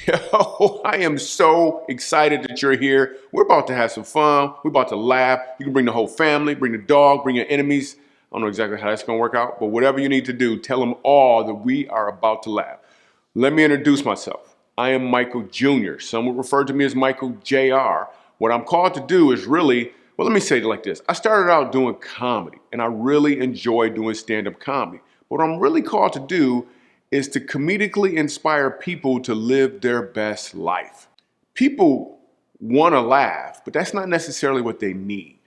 Yo, I am so excited that you're here. We're about to have some fun. We're about to laugh. You can bring the whole family, bring the dog, bring your enemies. I don't know exactly how that's going to work out, but whatever you need to do, tell them all that we are about to laugh. Let me introduce myself. I am Michael Jr. Some would refer to me as Michael Jr. What I'm called to do is really, well, let me say it like this. I started out doing comedy, and I really enjoy doing stand-up comedy. What I'm really called to do is to comedically inspire people to live their best life. People want to laugh, but that's not necessarily what they need.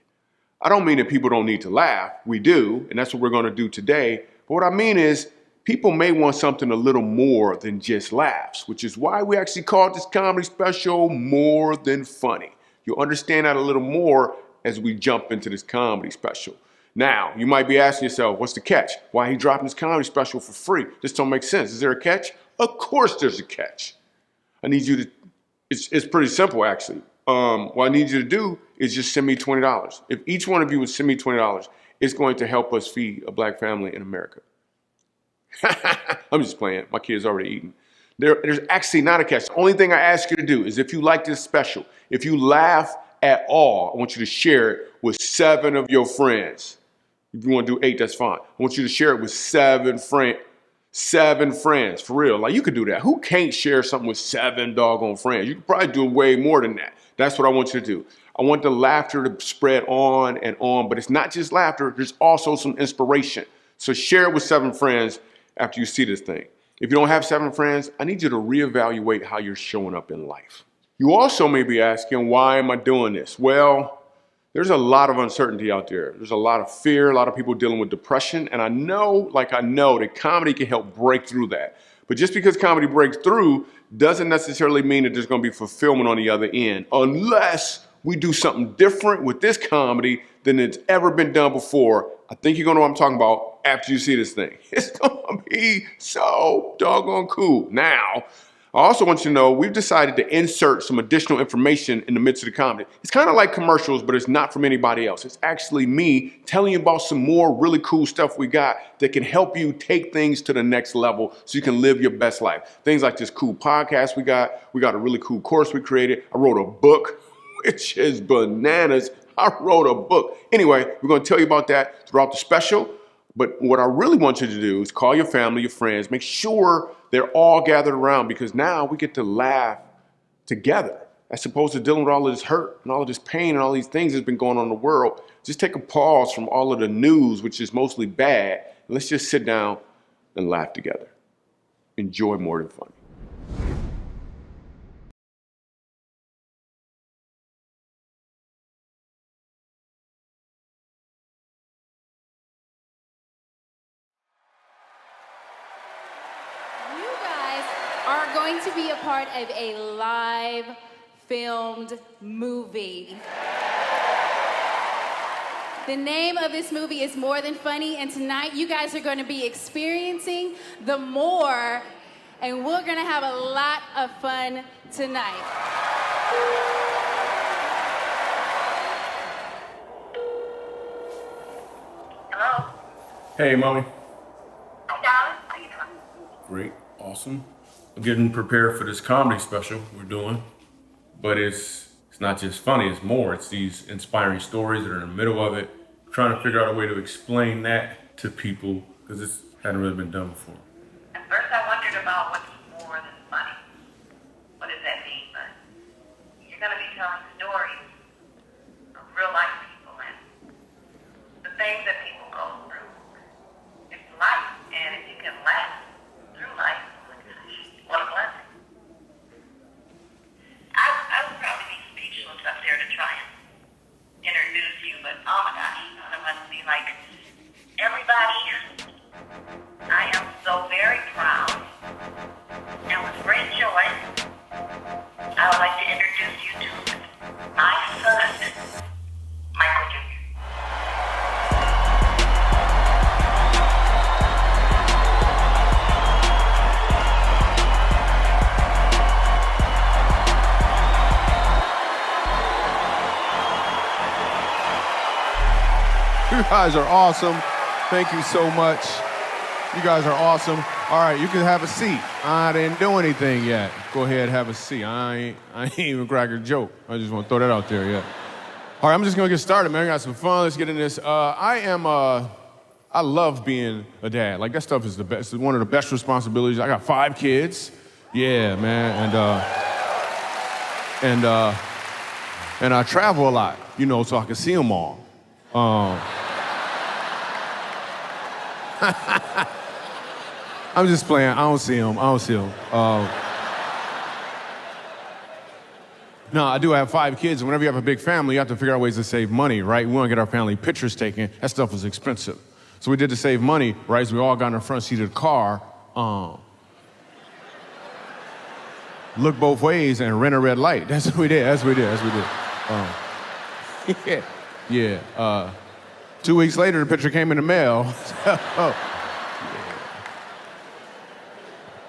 I don't mean that people don't need to laugh. We do, and that's what we're going to do today. But what I mean is people may want something a little more than just laughs, which is why we actually called this comedy special More Than Funny. You'll understand that a little more as we jump into this comedy special. Now, you might be asking yourself, what's the catch? Why he dropping this comedy special for free? This don't make sense. Is there a catch? Of course there's a catch. I need you to, it's pretty simple actually. What I need you to do is just send me $20. If each one of you would send me $20, it's going to help us feed a black family in America. I'm just playing. My kid's already eating. There's actually not a catch. The only thing I ask you to do is if you like this special, if you laugh at all, I want you to share it with 7 of your friends. If you want to do 8, that's fine. I want you to share it with 7 friends. 7 friends, for real. Like, you could do that. Who can't share something with 7 doggone friends? You could probably do way more than that. That's what I want you to do. I want the laughter to spread on and on, but it's not just laughter. There's also some inspiration. So share it with 7 friends after you see this thing. If you don't have 7 friends, I need you to reevaluate how you're showing up in life. You also may be asking, why am I doing this? Well, there's a lot of uncertainty out there. There's a lot of fear, a lot of people dealing with depression. And I know that comedy can help break through that. But just because comedy breaks through doesn't necessarily mean that there's going to be fulfillment on the other end, unless we do something different with this comedy than it's ever been done before. I think you're going to know what I'm talking about after you see this thing. It's going to be so doggone cool. Now, I also want you to know we've decided to insert some additional information in the midst of the comedy. It's kind of like commercials, but it's not from anybody else. It's actually me telling you about some more really cool stuff we got that can help you take things to the next level so you can live your best life. Things like this cool podcast we got. We got a really cool course we created. I wrote a book, which is bananas. I wrote a book. Anyway, we're going to tell you about that throughout the special. But what I really want you to do is call your family, your friends, make sure they're all gathered around, because now we get to laugh together as opposed to dealing with all of this hurt and all of this pain and all these things that's been going on in the world. Just take a pause from all of the news, which is mostly bad, and let's just sit down and laugh together. Enjoy More Than Funny. Are going to be a part of a live filmed movie. The name of this movie is More Than Funny, and tonight you guys are going to be experiencing the more, and we're going to have a lot of fun tonight. Hello? Hey, Mommy. Hi, darling. How you doing? Great. Awesome. I'm getting prepared for this comedy special we're doing, but it's not just funny, it's more. It's these inspiring stories that are in the middle of it. I'm trying to figure out a way to explain that to people because it hadn't really been done before. At first I wondered about what's more than funny. What does that mean? But you're going to be telling stories of real life people and the things that people go through. It's life, and if you can laugh through life, what a blessing. I would probably be speechless up there to try and introduce you, but oh my gosh, I must be like, everybody, I am so very proud, and with great joy, I would like to introduce you to my son, Michael Jr. You guys are awesome. Thank you so much. You guys are awesome. All right, you can have a seat. I didn't do anything yet. Go ahead, have a seat. I ain't even crack a joke. I just want to throw that out there, yeah. All right, I'm just gonna get started, man. I got some fun. Let's get in this. I love being a dad. Like, that stuff is the best. It's one of the best responsibilities. I got 5 kids. Yeah, man. And I travel a lot, you know, so I can see them all. I'm just playing. I don't see them. No, I do have 5 kids, and whenever you have a big family, you have to figure out ways to save money, right? We want to get our family pictures taken. That stuff is expensive. So we did to save money, right? So we all got in the front seat of the car, look both ways, and rent a red light. That's what we did. Yeah. 2 weeks later, the picture came in the mail.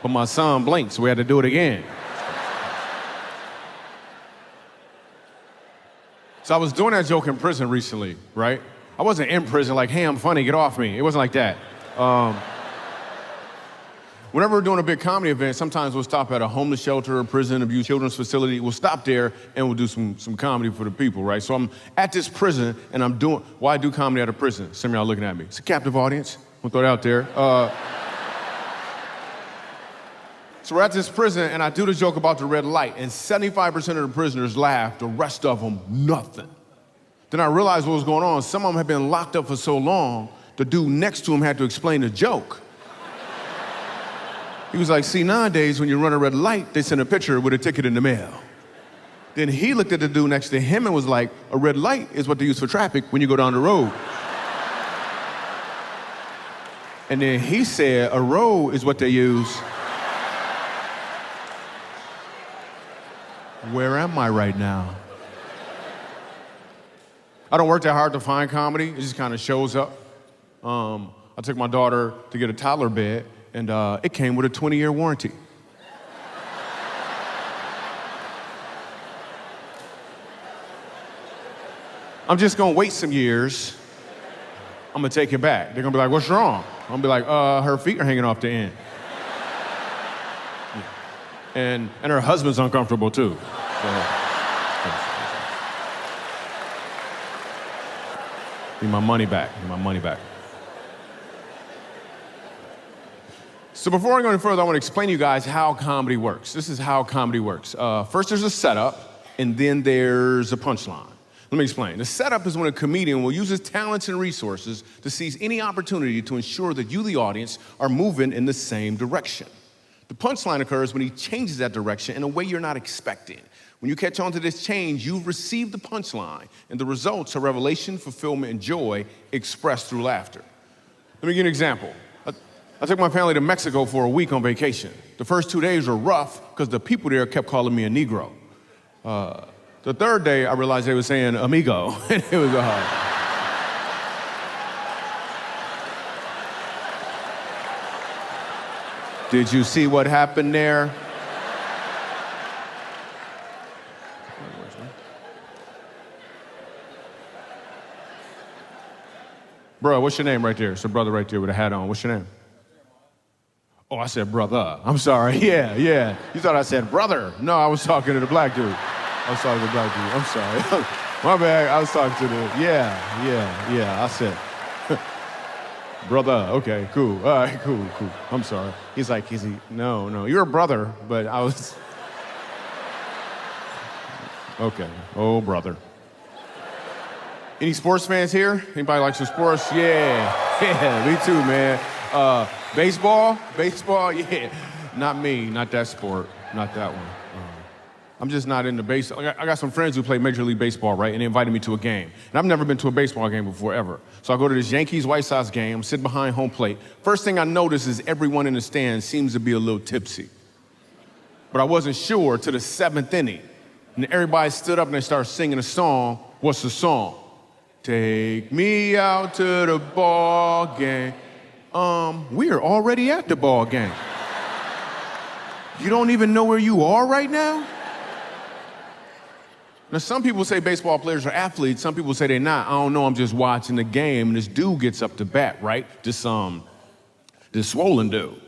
But my son blinked, so we had to do it again. So I was doing that joke in prison recently, right? I wasn't in prison like, hey, I'm funny, get off me. It wasn't like that. Whenever we're doing a big comedy event, sometimes we'll stop at a homeless shelter, a prison, abused children's facility. We'll stop there and we'll do some comedy for the people, right? So I'm at this prison and I do comedy at a prison. Some of y'all looking at me. It's a captive audience. We'll throw it out there. So we're at this prison, and I do the joke about the red light, and 75% of the prisoners laugh, the rest of them, nothing. Then I realized what was going on. Some of them had been locked up for so long, the dude next to him had to explain the joke. He was like, see, nowadays, when you run a red light, they send a picture with a ticket in the mail. Then he looked at the dude next to him and was like, a red light is what they use for traffic when you go down the road. And then he said, a road is what they use. Where am I right now? I don't work that hard to find comedy. It just kind of shows up. I took my daughter to get a toddler bed, and it came with a 20-year warranty. I'm just gonna wait some years. I'm gonna take it back. They're gonna be like, what's wrong? I'm gonna be like, her feet are hanging off the end. And her husband's uncomfortable too. So, need my money back. So before I go any further, I want to explain to you guys how comedy works. This is how comedy works. First, there's a setup, and then there's a punchline. Let me explain. The setup is when a comedian will use his talents and resources to seize any opportunity to ensure that you, the audience, are moving in the same direction. The punchline occurs when he changes that direction in a way you're not expecting. When you catch on to this change, you've received the punchline, and the results are revelation, fulfillment, and joy expressed through laughter. Let me give you an example. I took my family to Mexico for a week on vacation. The first 2 days were rough because the people there kept calling me a Negro. The third day, I realized they were saying amigo. It was hard. Did you see what happened there? Bro, what's your name right there? It's a brother right there with a hat on. What's your name? Oh, I said brother. I'm sorry. Yeah. You thought I said brother. No, I was talking to the black dude. I'm sorry. My bad. I was talking to the, I said, brother. Okay, cool. All right, cool. I'm sorry. He's like, no, you're a brother, but I was, okay. Oh, brother. Any sports fans here? Anybody like some sports? Yeah, me too, man. Baseball, yeah. Not me, not that sport, not that one. I'm just not into baseball. I got some friends who play Major League Baseball, right? And they invited me to a game. And I've never been to a baseball game before, ever. So I go to this Yankees-White Sox game, I'm sitting behind home plate. First thing I notice is everyone in the stands seems to be a little tipsy. But I wasn't sure till the 7th inning. And everybody stood up and they started singing a song. What's the song? Take me out to the ball game. We're already at the ball game. You don't even know where you are right now? Now, some people say baseball players are athletes. Some people say they're not. I don't know. I'm just watching the game, and this dude gets up to bat, right? This swollen dude.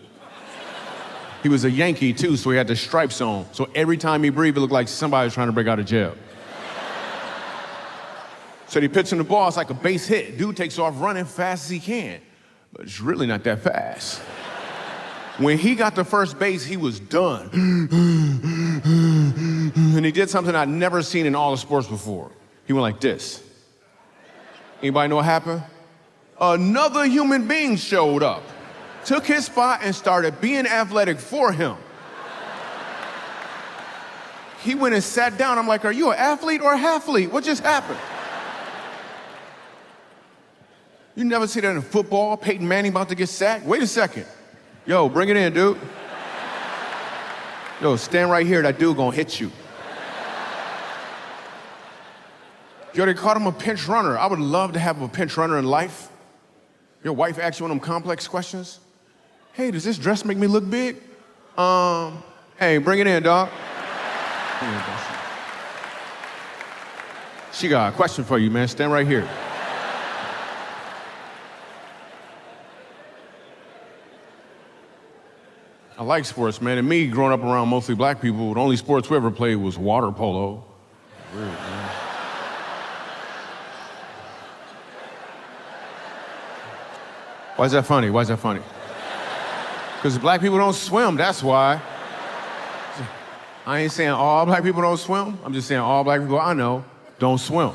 He was a Yankee too, so he had the stripes on. So every time he breathed, it looked like somebody was trying to break out of jail. So he pitching the ball, it's like a base hit. Dude takes off running fast as he can, but it's really not that fast. When he got to first base, he was done. And he did something I'd never seen in all of sports before. He went like this. Anybody know what happened? Another human being showed up, took his spot, and started being athletic for him. He went and sat down. I'm like, are you an athlete or a half-leet? What just happened? You never see that in football, Peyton Manning about to get sacked? Wait a second. Yo, bring it in, dude. Yo, stand right here, that dude gonna hit you. Yo, they called him a pinch runner. I would love to have a pinch runner in life. Your wife asks you one of them complex questions. Hey, does this dress make me look big? Hey, bring it in, dog. She got a question for you, man. Stand right here. I like sports, man. And me, growing up around mostly black people, the only sports we ever played was water polo. Weird, man. Why is that funny? Why is that funny? Because black people don't swim, that's why. I ain't saying all black people don't swim. I'm just saying all black people I know don't swim.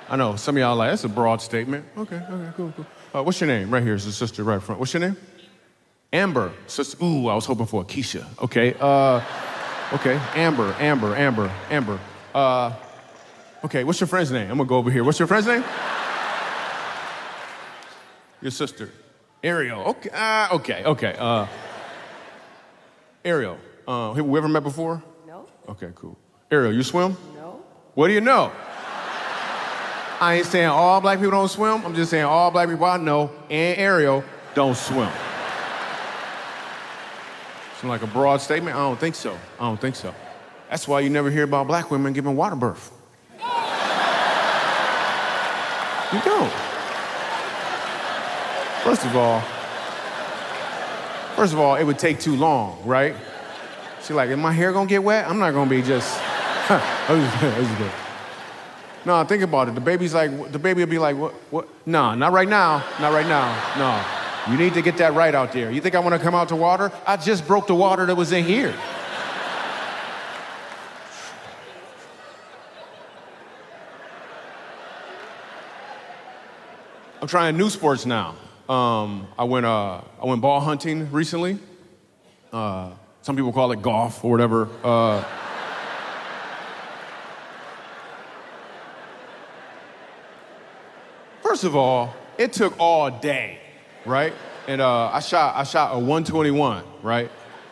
I know, some of y'all are like, that's a broad statement. Okay, cool. What's your name? Right here is the sister right front. What's your name? Amber. Sister, ooh, I was hoping for a Keisha. Okay, okay, Amber. Okay, what's your friend's name? I'm gonna go over here. What's your friend's name? Your sister. Ariel. Okay. Ariel. Have we ever met before? No. Okay, cool. Ariel, you swim? No. What do you know? I ain't saying all black people don't swim. I'm just saying all black people I know and Ariel don't swim. Seem like a broad statement? I don't think so. That's why you never hear about black women giving water birth. You don't. First of all, it would take too long, right? She's like, is my hair gonna get wet? I'm not gonna be just, No, think about it. The baby will be like, what? No, not right now. No. You need to get that right out there. You think I wanna come out to water? I just broke the water that was in here. I'm trying new sports now. I went ball hunting recently. Some people call it golf or whatever. First of all, it took all day, right? And I shot a 121, right?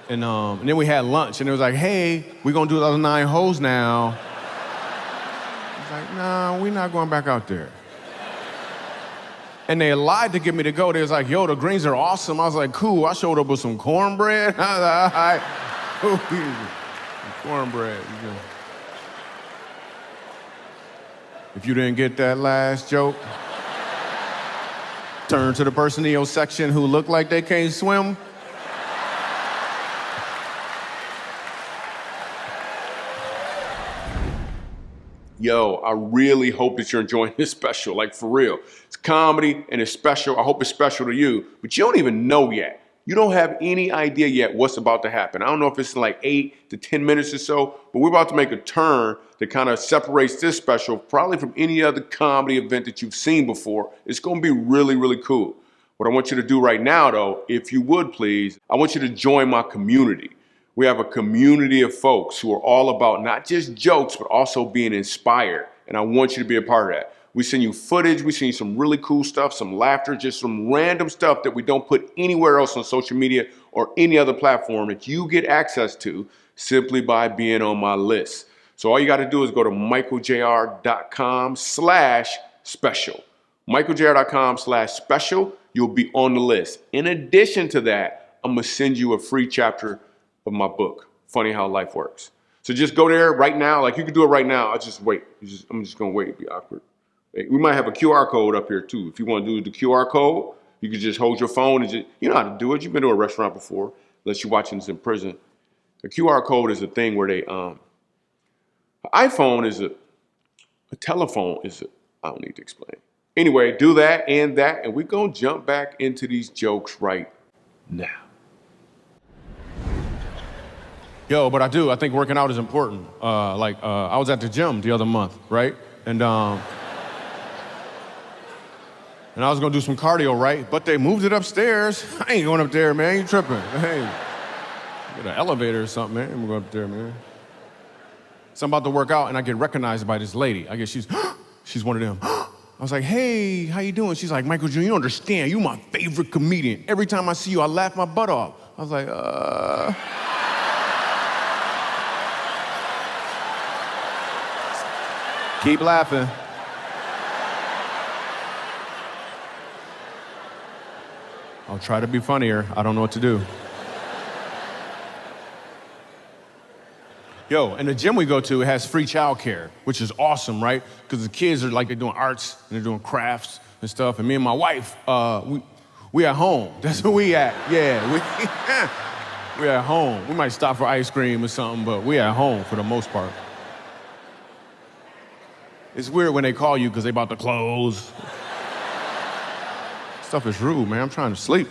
And then we had lunch, and it was like, hey, we're gonna do the other 9 holes now. I was like, nah, we're not going back out there. And they lied to get me to go. They was like, yo, the greens are awesome. I was like, cool. I showed up with some cornbread. I was like, all right. Cornbread. If you didn't get that last joke, turn to the person in your section who looked like they can't swim. Yo, I really hope that you're enjoying this special, like for real. It's comedy and it's special. I hope it's special to you, but you don't even know yet. You don't have any idea yet what's about to happen. I don't know if it's in like 8 to 10 minutes or so, but we're about to make a turn that kind of separates this special probably from any other comedy event that you've seen before. It's gonna be really, really cool. What I want you to do right now though, if you would please, I want you to join my community. We have a community of folks who are all about not just jokes, but also being inspired. And I want you to be a part of that. We send you footage, we send you some really cool stuff, some laughter, just some random stuff that we don't put anywhere else on social media or any other platform that you get access to simply by being on my list. So all you gotta do is go to michaeljr.com/special. michaeljr.com/special, you'll be on the list. In addition to that, I'm gonna send you a free chapter of my book, Funny How Life Works. So just go there right now. Like you can do it right now. I'll just wait. I'm just gonna wait. It'd be awkward. We might have a QR code up here too. If you want to do the QR code, you can just hold your phone and you know how to do it. You've been to a restaurant before. unless you're watching this in prison. A QR code is a thing where they, an iPhone is a telephone is a, I don't need to explain. Anyway, do that, and we're going to jump back into these jokes right now. Yo, but I think working out is important. I was at the gym the other month, right? And I was gonna do some cardio, right? But they moved it upstairs. I ain't going up there, man. You tripping? Hey, get an elevator or something, man. I'm going up there, man. So I'm about to work out, and I get recognized by this lady. I guess she's one of them. I was like, hey, how you doing? She's like, Michael Jr., you don't understand. You my favorite comedian. Every time I see you, I laugh my butt off. I was like, Keep laughing. I'll try to be funnier. I don't know what to do. Yo, and the gym we go to, it has free childcare, which is awesome, right? Because the kids are like, they're doing arts and they're doing crafts and stuff. And me and my wife, we at home. That's where we at. Yeah, we at home. We might stop for ice cream or something, but we at home for the most part. It's weird when they call you because they about to close. Stuff is rude, man. I'm trying to sleep.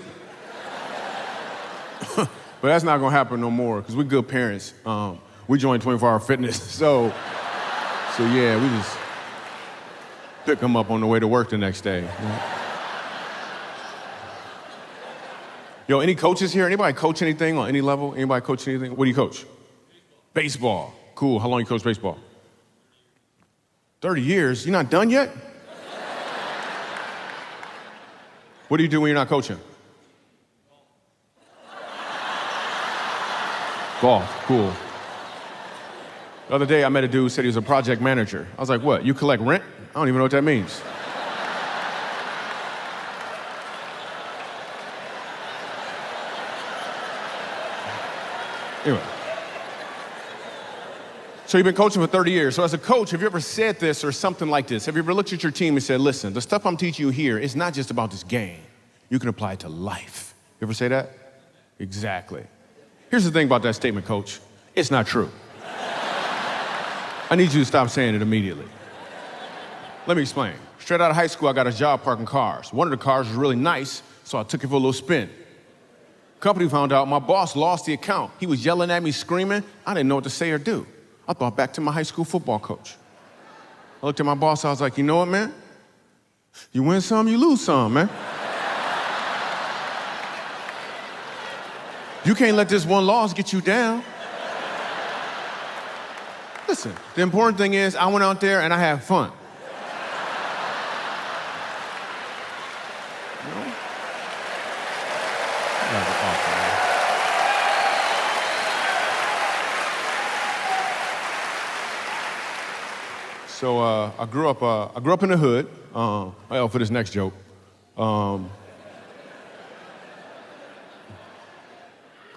But that's not gonna happen no more because we're good parents. We joined 24-hour fitness, so yeah, we just pick them up on the way to work the next day. Yo, any coaches here? Anybody coach anything on any level? Anybody coach anything? What do you coach? Baseball. Cool. How long you coach baseball? 30 years? You're not done yet? What do you do when you're not coaching? Golf, cool. The other day I met a dude who said he was a project manager. I was like, what, you collect rent? I don't even know what that means. Anyway. So you've been coaching for 30 years. So as a coach, have you ever said this or something like this? Have you ever looked at your team and said, listen, the stuff I'm teaching you here is not just about this game. You can apply it to life. You ever say that? Exactly. Here's the thing about that statement, coach. It's not true. I need you to stop saying it immediately. Let me explain. Straight out of high school, I got a job parking cars. One of the cars was really nice, so I took it for a little spin. Company found out my boss lost the account. He was yelling at me, screaming. I didn't know what to say or do. I thought back to my high school football coach. I looked at my boss, I was like, you know what, man? You win some, you lose some, man. You can't let this one loss get you down. Listen, the important thing is I went out there and I had fun. You know? So I grew up in the hood. Well, for this next joke.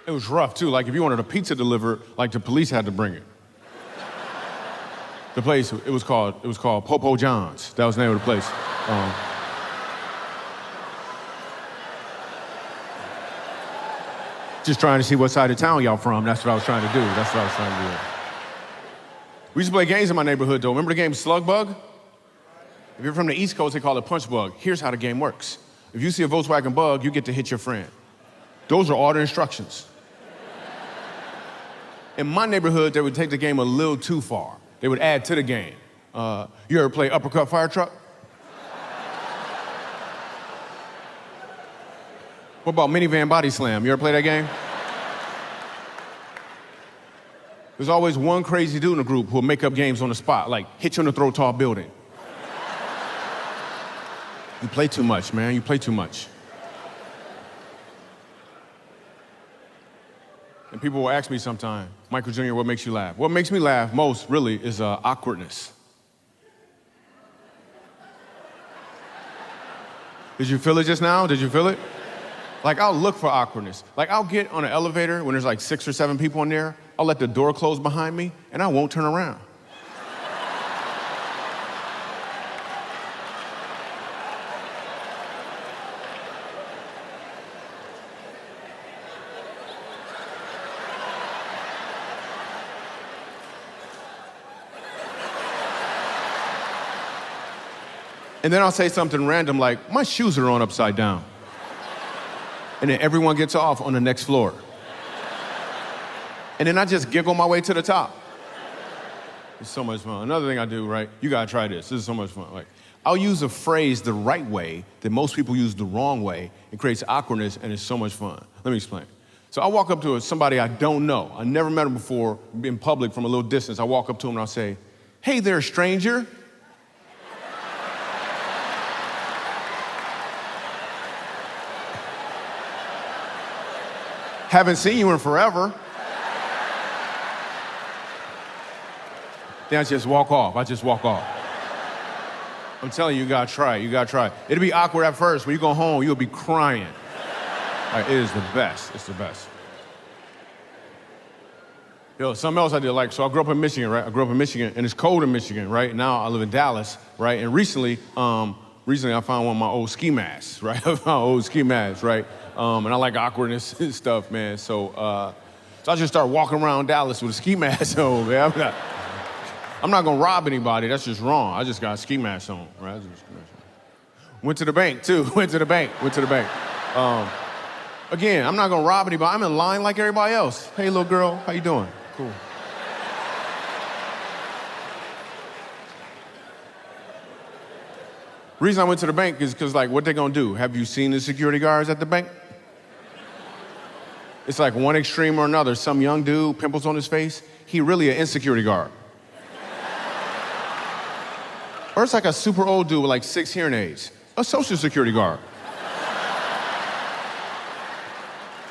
It was rough too. Like if you wanted a pizza delivered, like the police had to bring it. The place, it was called Popo John's. That was the name of the place. Just trying to see what side of town y'all from. That's what I was trying to do. We used to play games in my neighborhood, though. Remember the game Slug Bug? If you're from the East Coast, they call it Punch Bug. Here's how the game works. If you see a Volkswagen Bug, you get to hit your friend. Those are all the instructions. In my neighborhood, they would take the game a little too far. They would add to the game. You ever play Uppercut Fire Truck? What about Minivan Body Slam? You ever play that game? There's always one crazy dude in the group who'll make up games on the spot, like hit you in the throat tall building. You play too much, man. You play too much. And people will ask me sometimes, Michael Jr., what makes you laugh? What makes me laugh most, really, is awkwardness. Did you feel it just now? Did you feel it? Like, I'll look for awkwardness. Like, I'll get on an elevator when there's like 6 or 7 people in there. I'll let the door close behind me, and I won't turn around. And then I'll say something random like, my shoes are on upside down. And then everyone gets off on the next floor. And then I just giggle my way to the top. It's so much fun. Another thing I do, right? You gotta try this. This is so much fun. Like, I'll use a phrase the right way that most people use the wrong way. It creates awkwardness, and it's so much fun. Let me explain. So I walk up to somebody I don't know. I never met him before in public from a little distance. I walk up to him and I'll say, hey there, stranger. Haven't seen you in forever. Then I just walk off. I'm telling you, you gotta try it. It'll be awkward at first. When you go home, you'll be crying. Like, it is the best. It's the best. Yo, something else I did, like, so I grew up in Michigan, right? And it's cold in Michigan, right? Now I live in Dallas, right? And recently I found one of my old ski masks, right? And I like awkwardness and stuff, man. So I just start walking around Dallas with a ski mask on, man. I'm not gonna rob anybody, that's just wrong. I just got a ski mask on, right? Went to the bank, too. Again, I'm not gonna rob anybody. I'm in line like everybody else. Hey, little girl, how you doing? Cool. Reason I went to the bank is because, like, what they gonna do? Have you seen the security guards at the bank? It's like one extreme or another. Some young dude, pimples on his face, he really an insecurity guard. Or it's like a super old dude with like 6 hearing aids, a social security guard.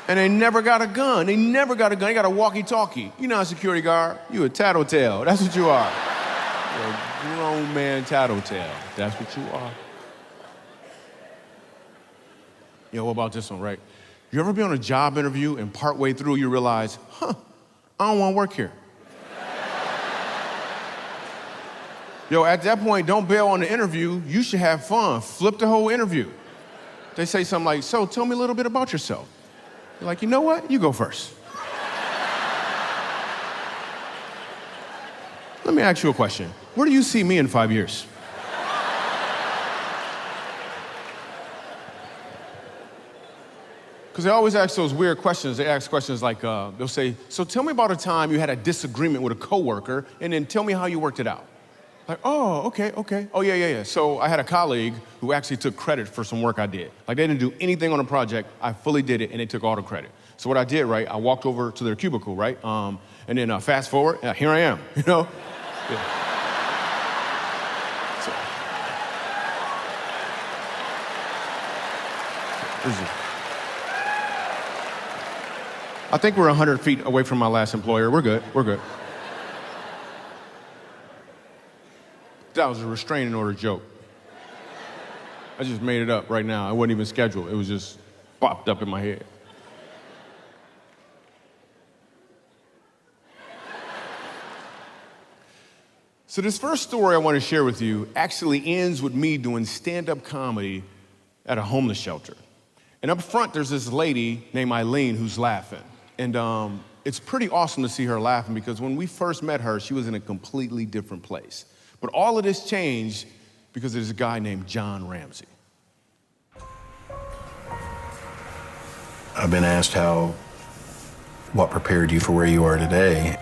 And they never got a gun. They got a walkie-talkie. You're not a security guard. You a tattletale. That's what you are. You're a grown man tattletale. That's what you are. Yo, what about this one, right? You ever be on a job interview and partway through you realize, I don't want to work here. Yo, at that point, don't bail on the interview. You should have fun. Flip the whole interview. They say something like, so tell me a little bit about yourself. You're like, you know what? You go first. Let me ask you a question. Where do you see me in 5 years? Because they always ask those weird questions. They ask questions like, they'll say, so tell me about a time you had a disagreement with a coworker, and then tell me how you worked it out. Like, oh, okay. Oh, yeah. So I had a colleague who actually took credit for some work I did. Like, they didn't do anything on the project. I fully did it, and they took all the credit. So what I did, right, I walked over to their cubicle, right? And then fast forward, here I am, you know? Yeah. So, I think we're 100 feet away from my last employer. We're good. That was a restraining order joke. I just made it up right now. It wasn't even scheduled. It was just popped up in my head. So this first story I want to share with you actually ends with me doing stand-up comedy at a homeless shelter. And up front, there's this lady named Eileen who's laughing. And it's pretty awesome to see her laughing because when we first met her, she was in a completely different place. But all of this changed because there's a guy named John Ramsey. I've been asked what prepared you for where you are today.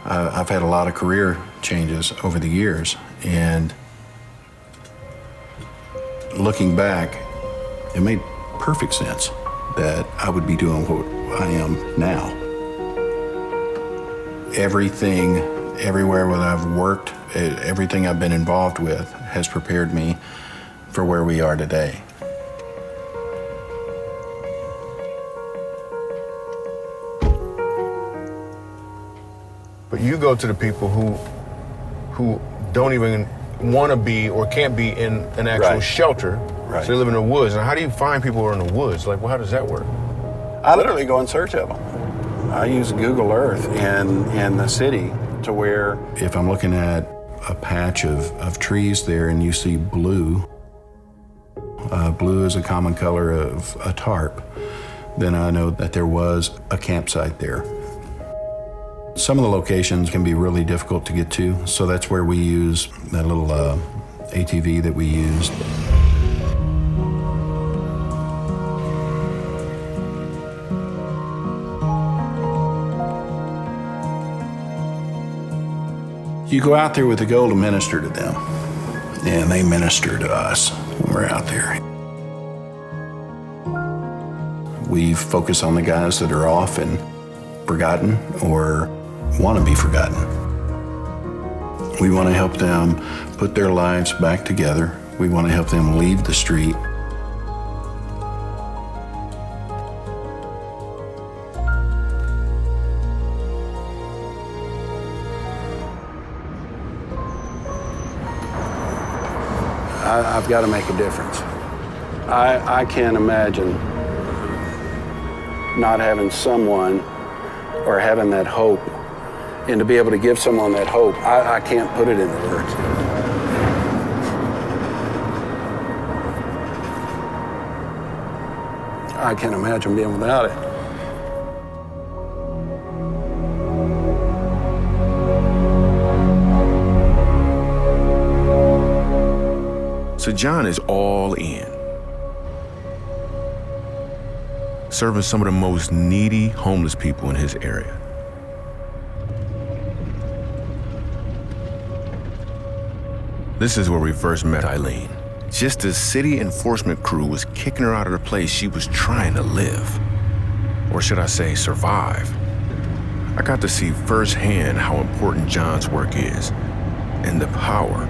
I've had a lot of career changes over the years, and looking back, it made perfect sense that I would be doing what I am now. Everything, everywhere where I've worked, everything I've been involved with has prepared me for where we are today. But you go to the people who don't even want to be or can't be in an actual shelter. Right. So they live in the woods. And how do you find people who are in the woods? Like, well, how does that work? I literally go in search of them. I use Google Earth in the city to where if I'm looking at a patch of trees there and you see blue, blue is a common color of a tarp, then I know that there was a campsite there. Some of the locations can be really difficult to get to, so that's where we use that little ATV that we used. You go out there with the goal to minister to them, and they minister to us when we're out there. We focus on the guys that are off and forgotten or want to be forgotten. We want to help them put their lives back together. We want to help them leave the street. I've got to make a difference. I can't imagine not having someone or having that hope, and to be able to give someone that hope, I can't put it into words. I can't imagine being without it. So John is all in, serving some of the most needy homeless people in his area. This is where we first met Eileen. Just as city enforcement crew was kicking her out of the place she was trying to live, or should I say survive. I got to see firsthand how important John's work is and the power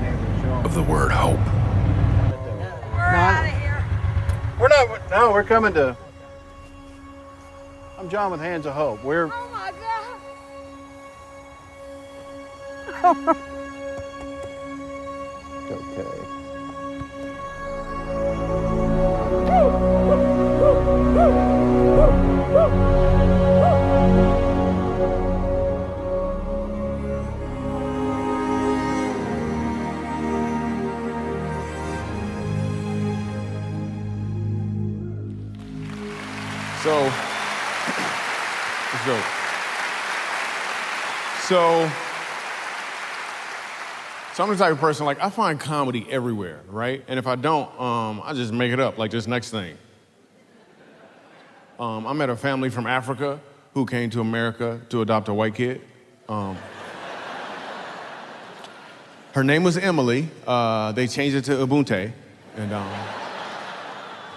of the word hope. We're coming to. I'm John with Hands of Hope. We're. Oh my God. Okay. So, let's go. So I'm the type of person, like, I find comedy everywhere, right? And if I don't, I just make it up, like this next thing. I met a family from Africa who came to America to adopt a white kid. Her name was Emily. They changed it to Ubuntu,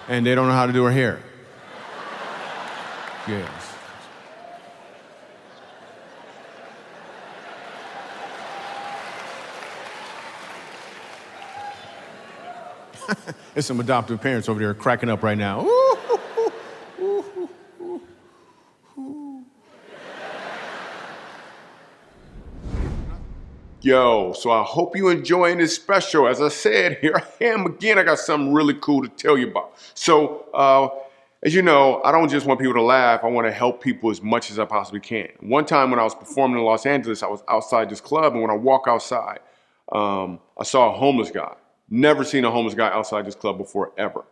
and they don't know how to do her hair. Yes. There's some adoptive parents over there cracking up right now. Yo, so I hope you enjoying this special. As I said, here I am again. I got something really cool to tell you about. So, as you know, I don't just want people to laugh. I want to help people as much as I possibly can. One time when I was performing in Los Angeles, I was outside this club, and when I walk outside, I saw a homeless guy. Never seen a homeless guy outside this club before, ever.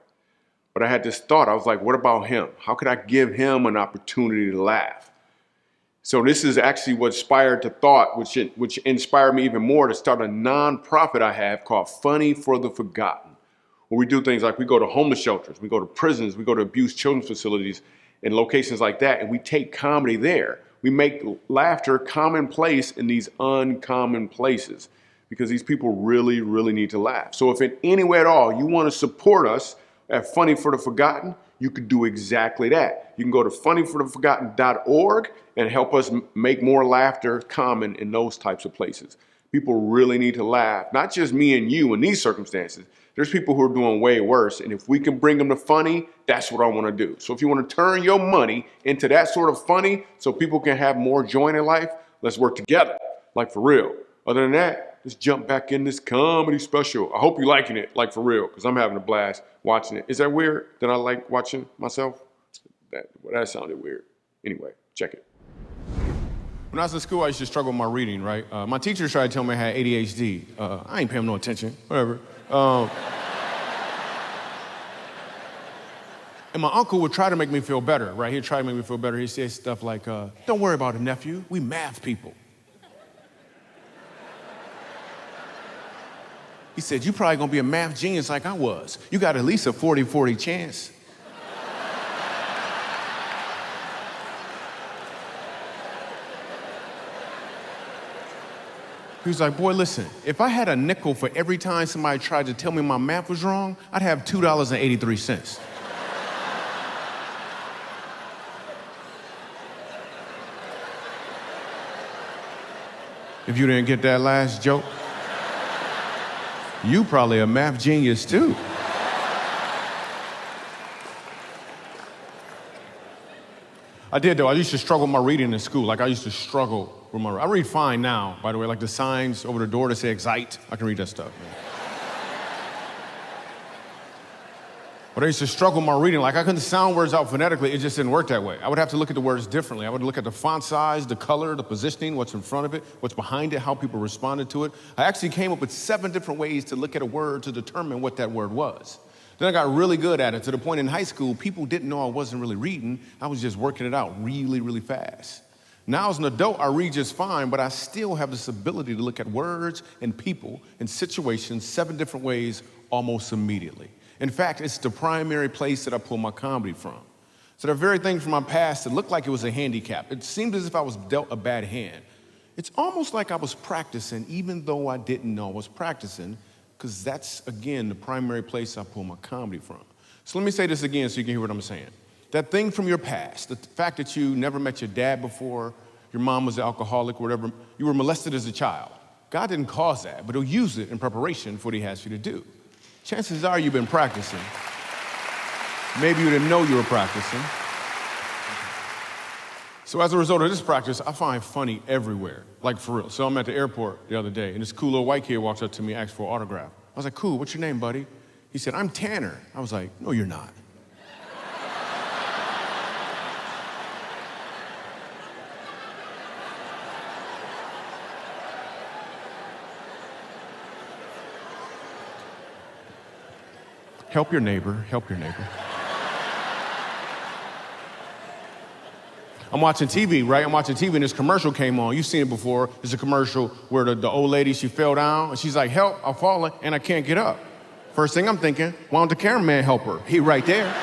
But I had this thought. I was like, what about him? How could I give him an opportunity to laugh? So this is actually what inspired the thought, which inspired me even more to start a nonprofit I have called Funny for the Forgotten, where we do things like we go to homeless shelters, we go to prisons, we go to abused children's facilities and locations like that, and we take comedy there. We make laughter commonplace in these uncommon places because these people really, really need to laugh. So if in any way at all you want to support us at Funny for the Forgotten, you could do exactly that. You can go to funnyfortheforgotten.org and help us make more laughter common in those types of places. People really need to laugh, not just me and you in these circumstances. There's people who are doing way worse, and if we can bring them to funny, that's what I want to do. So if you want to turn your money into that sort of funny so people can have more joy in their life, let's work together, like for real. Other than that, let's jump back in this comedy special. I hope you're liking it, like for real, because I'm having a blast watching it. Is that weird that I like watching myself? That sounded weird. Anyway, check it. When I was in school, I used to struggle with my reading, right? My teachers tried to tell me I had ADHD. I ain't paying no attention, whatever. And my uncle would try to make me feel better, right? He'd try to make me feel better. He'd say stuff like, don't worry about it, nephew. We math people. He said, you probably gonna be a math genius like I was. You got at least a 40-40 chance. He was like, boy, listen, if I had a nickel for every time somebody tried to tell me my math was wrong, I'd have $2.83. If you didn't get that last joke, you probably a math genius too. I did though, I used to struggle with my reading in school. I used to struggle with I read fine now, by the way, like the signs over the door that say excite, I can read that stuff, man. But I used to struggle with my reading. I couldn't sound words out phonetically. It just didn't work that way. I would have to look at the words differently. I would look at the font size, the color, the positioning, what's in front of it, what's behind it, how people responded to it. I actually came up with 7 different ways to look at a word to determine what that word was. Then I got really good at it to the point in high school, people didn't know I wasn't really reading. I was just working it out really, really fast. Now as an adult, I read just fine, but I still have this ability to look at words and people and situations 7 different ways almost immediately. In fact, it's the primary place that I pull my comedy from. So there are very things from my past that looked like it was a handicap. It seemed as if I was dealt a bad hand. It's almost like I was practicing, even though I didn't know I was practicing, because that's, again, the primary place I pull my comedy from. So let me say this again so you can hear what I'm saying. That thing from your past, the fact that you never met your dad before, your mom was an alcoholic, whatever, you were molested as a child. God didn't cause that, but he'll use it in preparation for what he has for you to do. Chances are you've been practicing. Maybe you didn't know you were practicing. So as a result of this practice, I find funny everywhere, like for real. So I'm at the airport the other day, and this cool little white kid walks up to me and asks for an autograph. I was like, cool, what's your name, buddy? He said, I'm Tanner. I was like, no, you're not. Help your neighbor, help your neighbor. I'm watching TV, right? I'm watching TV and this commercial came on. You've seen it before. There's a commercial where the old lady, she fell down and she's like, help, I'm falling and I can't get up. First thing I'm thinking, why don't the cameraman help her? He right there.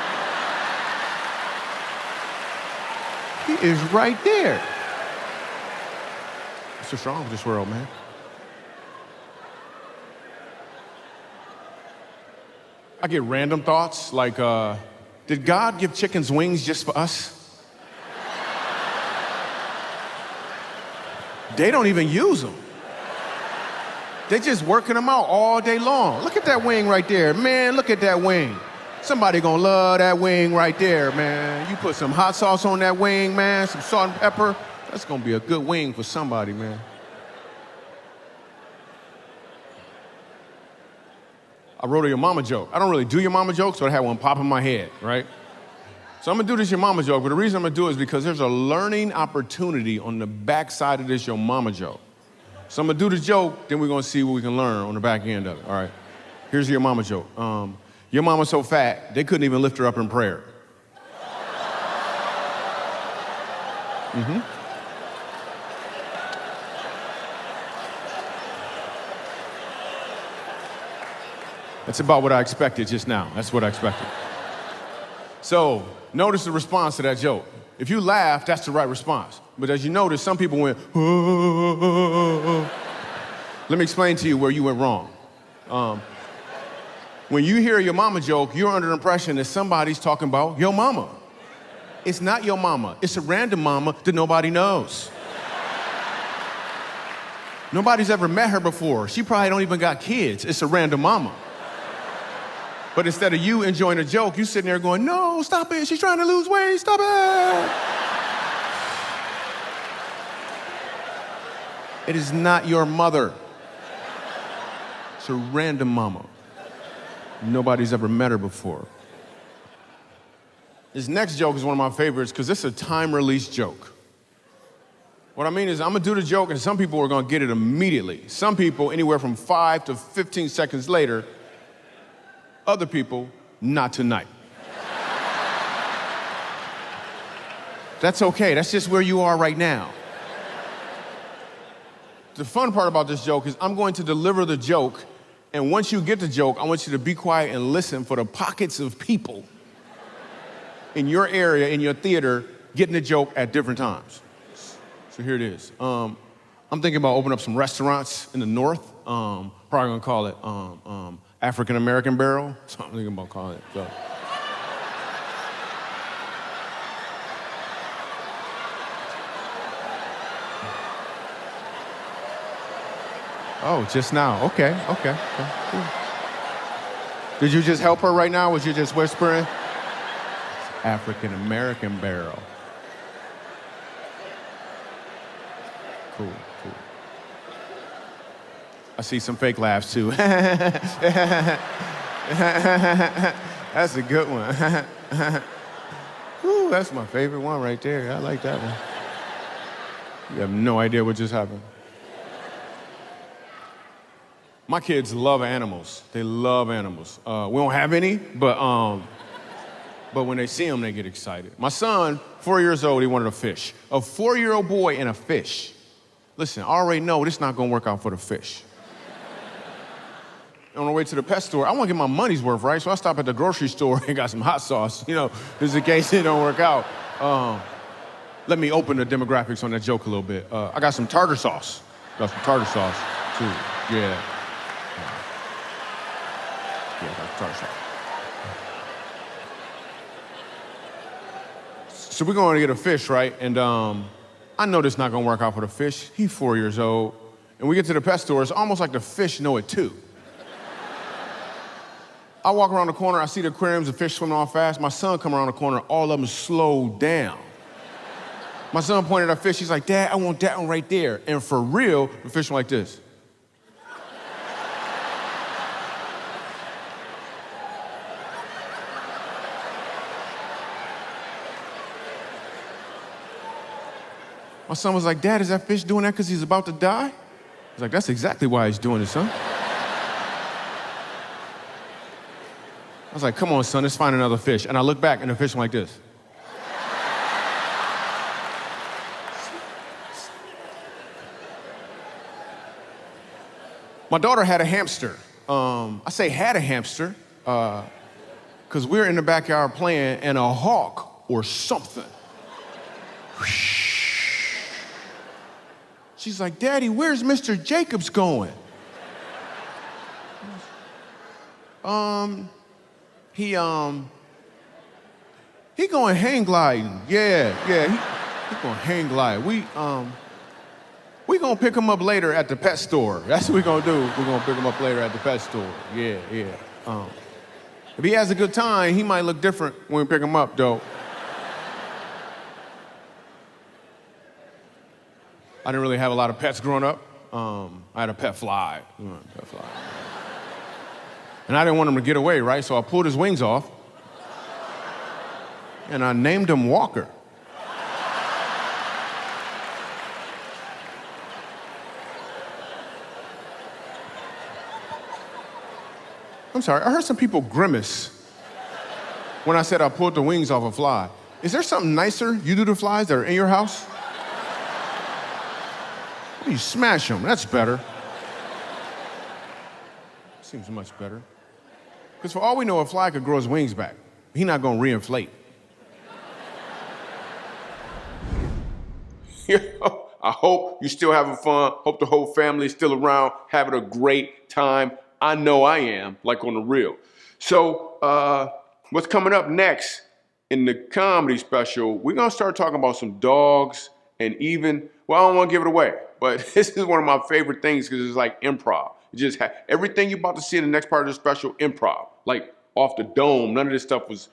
He is right there. What's so wrong with this world, man? I get random thoughts like, did God give chickens wings just for us? They don't even use them. They're just working them out all day long. Look at that wing right there. Man, look at that wing. Somebody gonna love that wing right there, man. You put some hot sauce on that wing, man, some salt and pepper. That's gonna be a good wing for somebody, man. I wrote a Your Mama joke. I don't really do Your Mama jokes, but I had one pop in my head, right? So I'm gonna do this Your Mama joke, but the reason I'm gonna do it is because there's a learning opportunity on the backside of this Your Mama joke. So I'm gonna do the joke, then we're gonna see what we can learn on the back end of it, all right? Here's Your Mama joke. Your mama's so fat, they couldn't even lift her up in prayer. That's about what I expected just now. That's what I expected. So notice the response to that joke. If you laugh, that's the right response. But as you notice, some people went, oh. Let me explain to you where you went wrong. When you hear Your Mama joke, you're under the impression that somebody's talking about your mama. It's not your mama. It's a random mama that nobody knows. Nobody's ever met her before. She probably don't even got kids. It's a random mama. But instead of you enjoying a joke, you sitting there going, no, stop it. She's trying to lose weight. Stop it. It is not your mother. It's a random mama. Nobody's ever met her before. This next joke is one of my favorites because it's a time-release joke. What I mean is I'm gonna do the joke and some people are gonna get it immediately. Some people anywhere from 5 to 15 seconds later. Other people, not tonight. That's okay, that's just where you are right now. The fun part about this joke is I'm going to deliver the joke And once you get the joke, I want you to be quiet and listen for the pockets of people in your area, in your theater, getting the joke at different times. So here it is. I'm thinking about opening up some restaurants in the north. Probably gonna call it African American Barrel. So I'm thinking about calling it. So. Oh, just now. Okay. Cool. Did you just help her right now? Was you just whispering? African American Barrel. Cool. I see some fake laughs too. That's a good one. Ooh, that's my favorite one right there. I like that one. You have no idea what just happened. My kids love animals. They love animals. We don't have any, but when they see them, they get excited. My son, 4 years old, he wanted a fish. A 4-year-old boy and a fish. Listen, I already know this not gonna work out for the fish. On the way to the pet store, I want to get my money's worth, right? So I stop at the grocery store and got some hot sauce, just in case it don't work out. Let me open the demographics on that joke a little bit. I got some tartar sauce. Too. Yeah, that's tartar sauce. So we're going to get a fish, right? And I know this not going to work out for the fish. He's 4 years old. And we get to the pet store. It's almost like the fish know it too. I walk around the corner, I see the aquariums, the fish swimming off fast. My son come around the corner, all of them slow down. My son pointed at a fish, he's like, Dad, I want that one right there. And for real, the fish went like this. My son was like, Dad, is that fish doing that because he's about to die? I was like, that's exactly why he's doing it, son. I was like, come on, son, let's find another fish. And I look back, and the fish went like this. My daughter had a hamster. I say had a hamster, because we were in the backyard playing, and a hawk or something. She's like, Daddy, where's Mr. Jacobs going? He going hang gliding. Yeah, he going hang glide. We gonna pick him up later at the pet store. That's what we gonna do. We're gonna pick him up later at the pet store. Yeah. If he has a good time, he might look different when we pick him up, though. I didn't really have a lot of pets growing up. I had a pet fly. And I didn't want him to get away, right? So I pulled his wings off, and I named him Walker. I'm sorry, I heard some people grimace when I said I pulled the wings off a fly. Is there something nicer you do to flies that are in your house? You smash them, that's better. Seems much better. Because for all we know, a fly could grow his wings back. He's not gonna reinflate. I hope you're still having fun. Hope the whole family is still around, having a great time. I know I am, like on the real. So, what's coming up next in the comedy special, we're gonna start talking about some dogs and even, well, I don't wanna give it away, but this is one of my favorite things because it's like improv. It just everything you're about to see in the next part of the special, improv. Like off the dome, none of this stuff was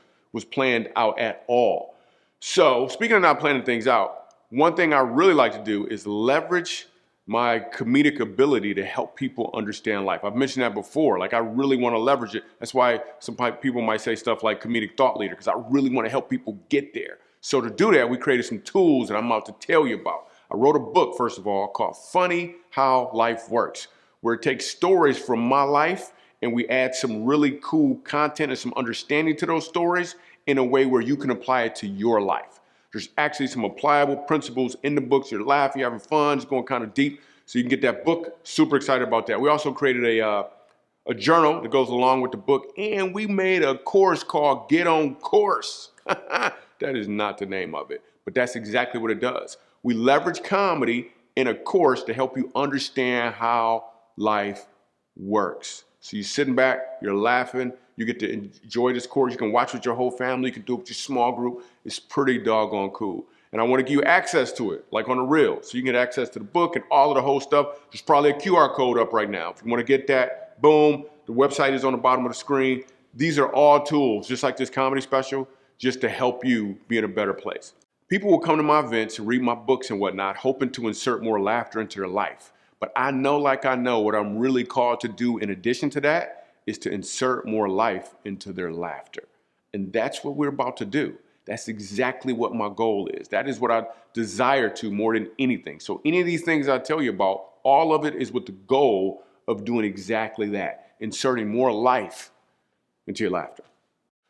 planned out at all. So, speaking of not planning things out, one thing I really like to do is leverage my comedic ability to help people understand life. I've mentioned that before. Like, I really want to leverage it. That's why some people might say stuff like comedic thought leader, because I really want to help people get there. So to do that, we created some tools that I'm about to tell you about. I wrote a book, first of all, called Funny How Life Works, where it takes stories from my life and we add some really cool content and some understanding to those stories in a way where you can apply it to your life. There's actually some applicable principles in the books. You're laughing, you're having fun, it's going kind of deep. So you can get that book. Super excited about that. We also created a a journal that goes along with the book, and we made a course called Get On Course. That is not the name of it, but that's exactly what it does. We leverage comedy in a course to help you understand how life works. So you're sitting back, you're laughing, you get to enjoy this course. You can watch with your whole family, you can do it with your small group. It's pretty doggone cool. And I want to give you access to it, like on the reel. So you can get access to the book and all of the whole stuff. There's probably a QR code up right now. If you want to get that, boom, the website is on the bottom of the screen. These are all tools, just like this comedy special, just to help you be in a better place. People will come to my events and read my books and whatnot, hoping to insert more laughter into their life. But I know what I'm really called to do in addition to that is to insert more life into their laughter. And that's what we're about to do. That's exactly what my goal is. That is what I desire to more than anything. So any of these things I tell you about, all of it is with the goal of doing exactly that, inserting more life into your laughter.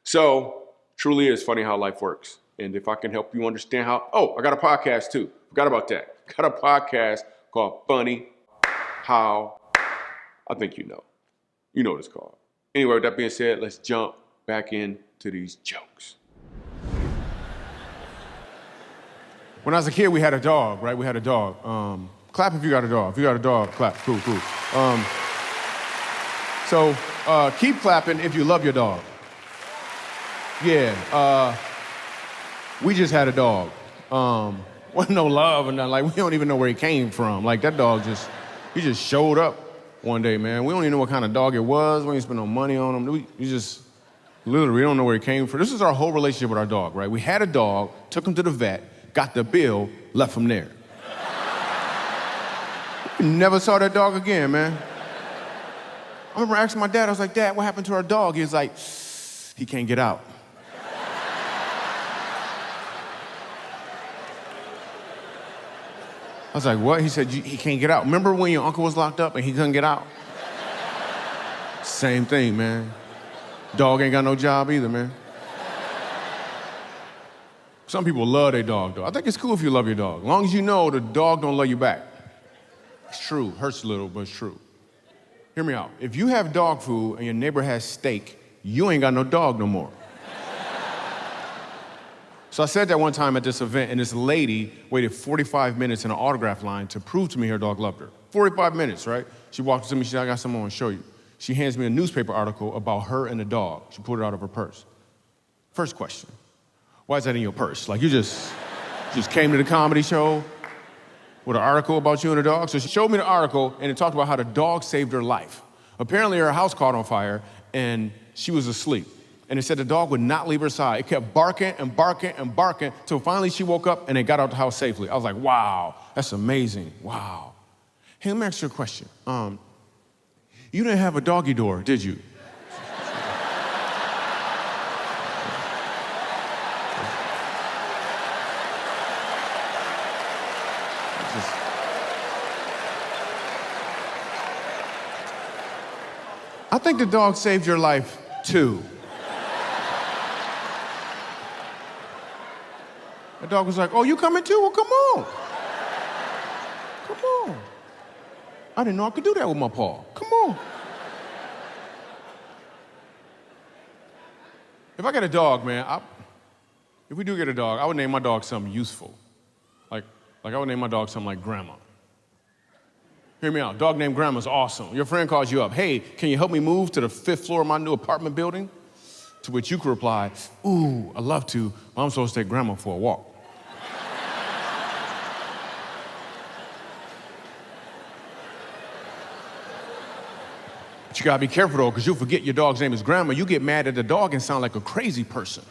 So truly is funny how life works. And if I can help you understand how, I got a podcast too. Forgot about that. Got a podcast called Funny How, I think you know. You know what it's called. Anyway, with that being said, let's jump back into these jokes. When I was a kid, we had a dog, right? We had a dog. Clap if you got a dog. If you got a dog, clap. Cool. So keep clapping if you love your dog. Yeah. We just had a dog. Wasn't no love or nothing. Like, we don't even know where he came from. Like, that dog he just showed up one day, man. We don't even know what kind of dog it was. We didn't spend no money on him. We just, literally, we don't know where he came from. This is our whole relationship with our dog, right? We had a dog, took him to the vet, got the bill, left him there. We never saw that dog again, man. I remember asking my dad, I was like, Dad, what happened to our dog? He was like, he can't get out. I was like, what? He said, he can't get out. Remember when your uncle was locked up and he couldn't get out? Same thing, man. Dog ain't got no job either, man. Some people love their dog, though. I think it's cool if you love your dog. As long as you know the dog don't love you back. It's true. Hurts a little, but it's true. Hear me out. If you have dog food and your neighbor has steak, you ain't got no dog no more. So I said that one time at this event, and this lady waited 45 minutes in an autograph line to prove to me her dog loved her. 45 minutes, right? She walked up to me, she said, I got something I want to show you. She hands me a newspaper article about her and the dog. She pulled it out of her purse. First question, why is that in your purse? Like, you just came to the comedy show with an article about you and the dog? So she showed me the article, and it talked about how the dog saved her life. Apparently her house caught on fire, and she was asleep. And it said the dog would not leave her side. It kept barking and barking and barking till finally she woke up and they got out the house safely. I was like, wow, that's amazing. Wow. Hey, let me ask you a question. You didn't have a doggy door, did you? I think the dog saved your life too. The dog was like, oh, you coming too? Well, come on. Come on. I didn't know I could do that with my paw. Come on. If I get a dog, man, if we do get a dog, I would name my dog something useful. Like I would name my dog something like Grandma. Hear me out. Dog named Grandma's awesome. Your friend calls you up. Hey, can you help me move to the 5th floor of my new apartment building? To which you could reply, ooh, I'd love to, but I'm supposed to take Grandma for a walk. But you gotta be careful though, because you'll forget your dog's name is Grandma. You get mad at the dog and sound like a crazy person.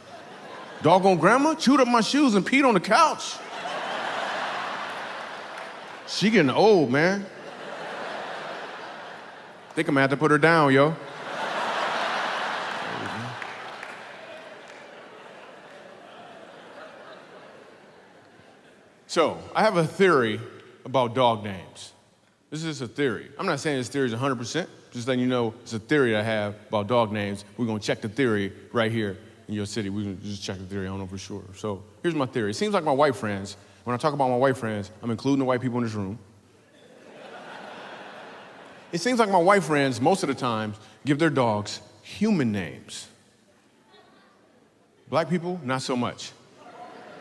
Doggone Grandma chewed up my shoes and peed on the couch. She getting old, man. Think I'm gonna have to put her down, yo. So, I have a theory about dog names. This is a theory. I'm not saying this theory is 100%, just letting you know it's a theory I have about dog names. We're gonna check the theory right here in your city. We're gonna just check the theory, I don't know for sure. So, here's my theory. It seems like my white friends, when I talk about my white friends, I'm including the white people in this room. It seems like my white friends, most of the time, give their dogs human names. Black people, not so much.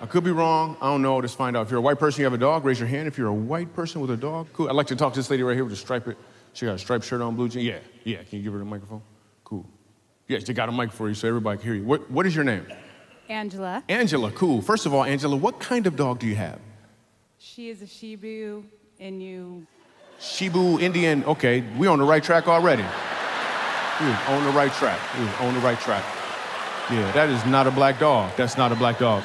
I could be wrong. I don't know. Let's find out. If you're a white person, you have a dog, raise your hand. If you're a white person with a dog, cool. I'd like to talk to this lady right here with a stripe. She got a striped shirt on, blue jeans. Yeah. Can you give her the microphone? Cool. Yeah, she got a mic for you so everybody can hear you. What is your name? Angela. Angela, cool. First of all, Angela, what kind of dog do you have? She is a Shibu Inu. Shibu Indian. Okay, we on the right track already. We was on the right track. Yeah, that is not a black dog. That's not a black dog.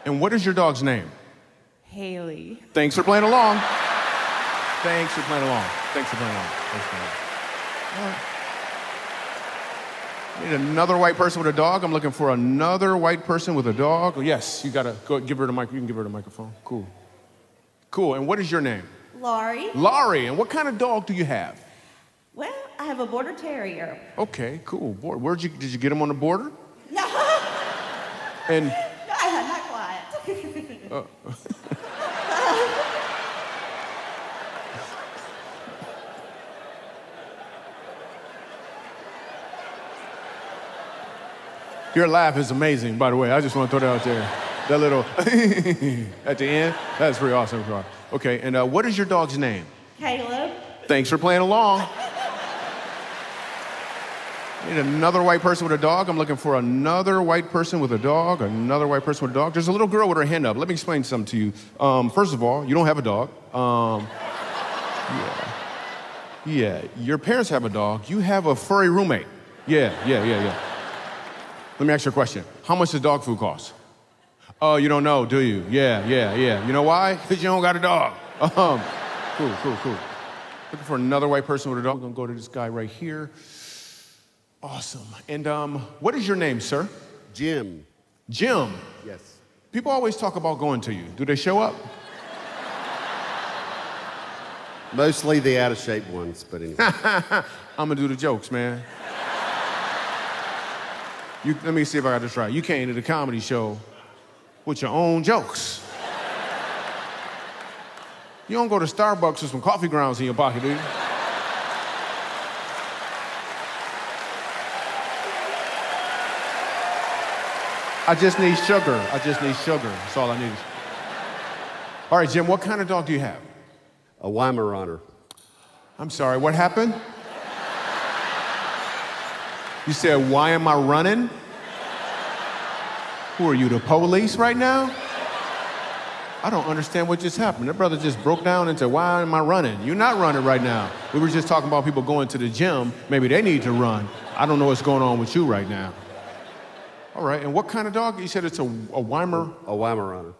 And what is your dog's name? Haley. Thanks for playing along. All right. Need another white person with a dog. I'm looking for another white person with a dog. Yes, you gotta go give her the mic. You can give her the microphone. Cool. And what is your name? Laurie. Laurie. And what kind of dog do you have? Well, I have a border terrier. Okay, cool. Did you get him on the border? No. And Not quiet. your laugh is amazing, by the way. I just want to throw that out there. That little at the end, that's pretty awesome. Okay, and what is your dog's name? Caleb. Thanks for playing along. Need another white person with a dog. I'm looking for another white person with a dog. There's a little girl with her hand up. Let me explain something to you. First of all, you don't have a dog. Yeah, your parents have a dog. You have a furry roommate. Yeah. Let me ask you a question. How much does dog food cost? Oh, you don't know, do you? Yeah. You know why? Because you don't got a dog. Cool. Looking for another white person with a dog. I'm gonna go to this guy right here. Awesome. And what is your name, sir? Jim. Jim. Yes. People always talk about going to you. Do they show up? Mostly the out of shape ones, but anyway. I'm gonna do the jokes, man. Let me see if I got this right. You came to the comedy show with your own jokes. You don't go to Starbucks with some coffee grounds in your pocket, do you? I just need sugar. That's all I need. All right, Jim, what kind of dog do you have? A Weimaraner. I'm sorry, what happened? You said, why am I running? Who are you, the police right now? I don't understand what just happened. That brother just broke down into, why am I running? You're not running right now. We were just talking about people going to the gym. Maybe they need to run. I don't know what's going on with you right now. All right, and what kind of dog? You said it's a Weimar? A Weimaraner.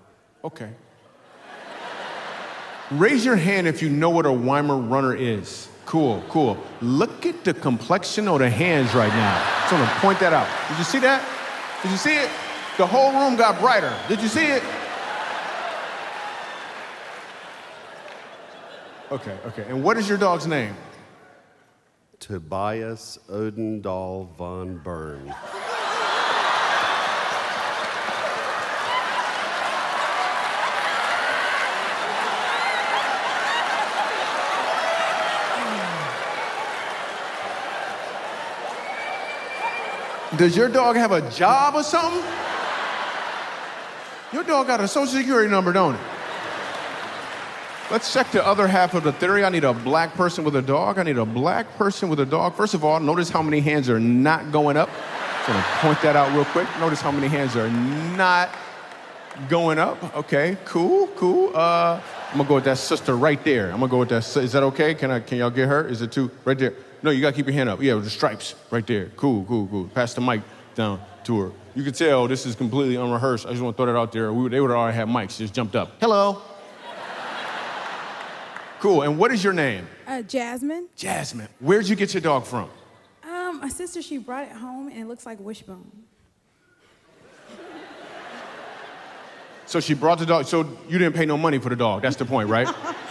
Okay. Raise your hand if you know what a Weimaraner is. Cool. Look at the complexion of the hands right now. So I'm gonna point that out. Did you see that? Did you see it? The whole room got brighter. Did you see it? Okay. And what is your dog's name? Tobias Odendahl von Bern. Does your dog have a job or something? Your dog got a social security number, don't it? Let's check the other half of the theory. I need a black person with a dog. First of all, notice how many hands are not going up. I'm gonna point that out real quick. Notice how many hands are not going up. Okay, cool. I'm gonna go with that sister right there. Is that okay? Can y'all get her? Is it two? Right there. No, you gotta keep your hand up. Yeah, with the stripes right there. Cool. Pass the mic down to her. You can tell this is completely unrehearsed. I just want to throw that out there. They would already have mics. Just jumped up. Hello. Cool. And what is your name? Jasmine. Jasmine. Where'd you get your dog from? My sister, she brought it home and it looks like Wishbone. So she brought the dog. So you didn't pay no money for the dog. That's the point, right?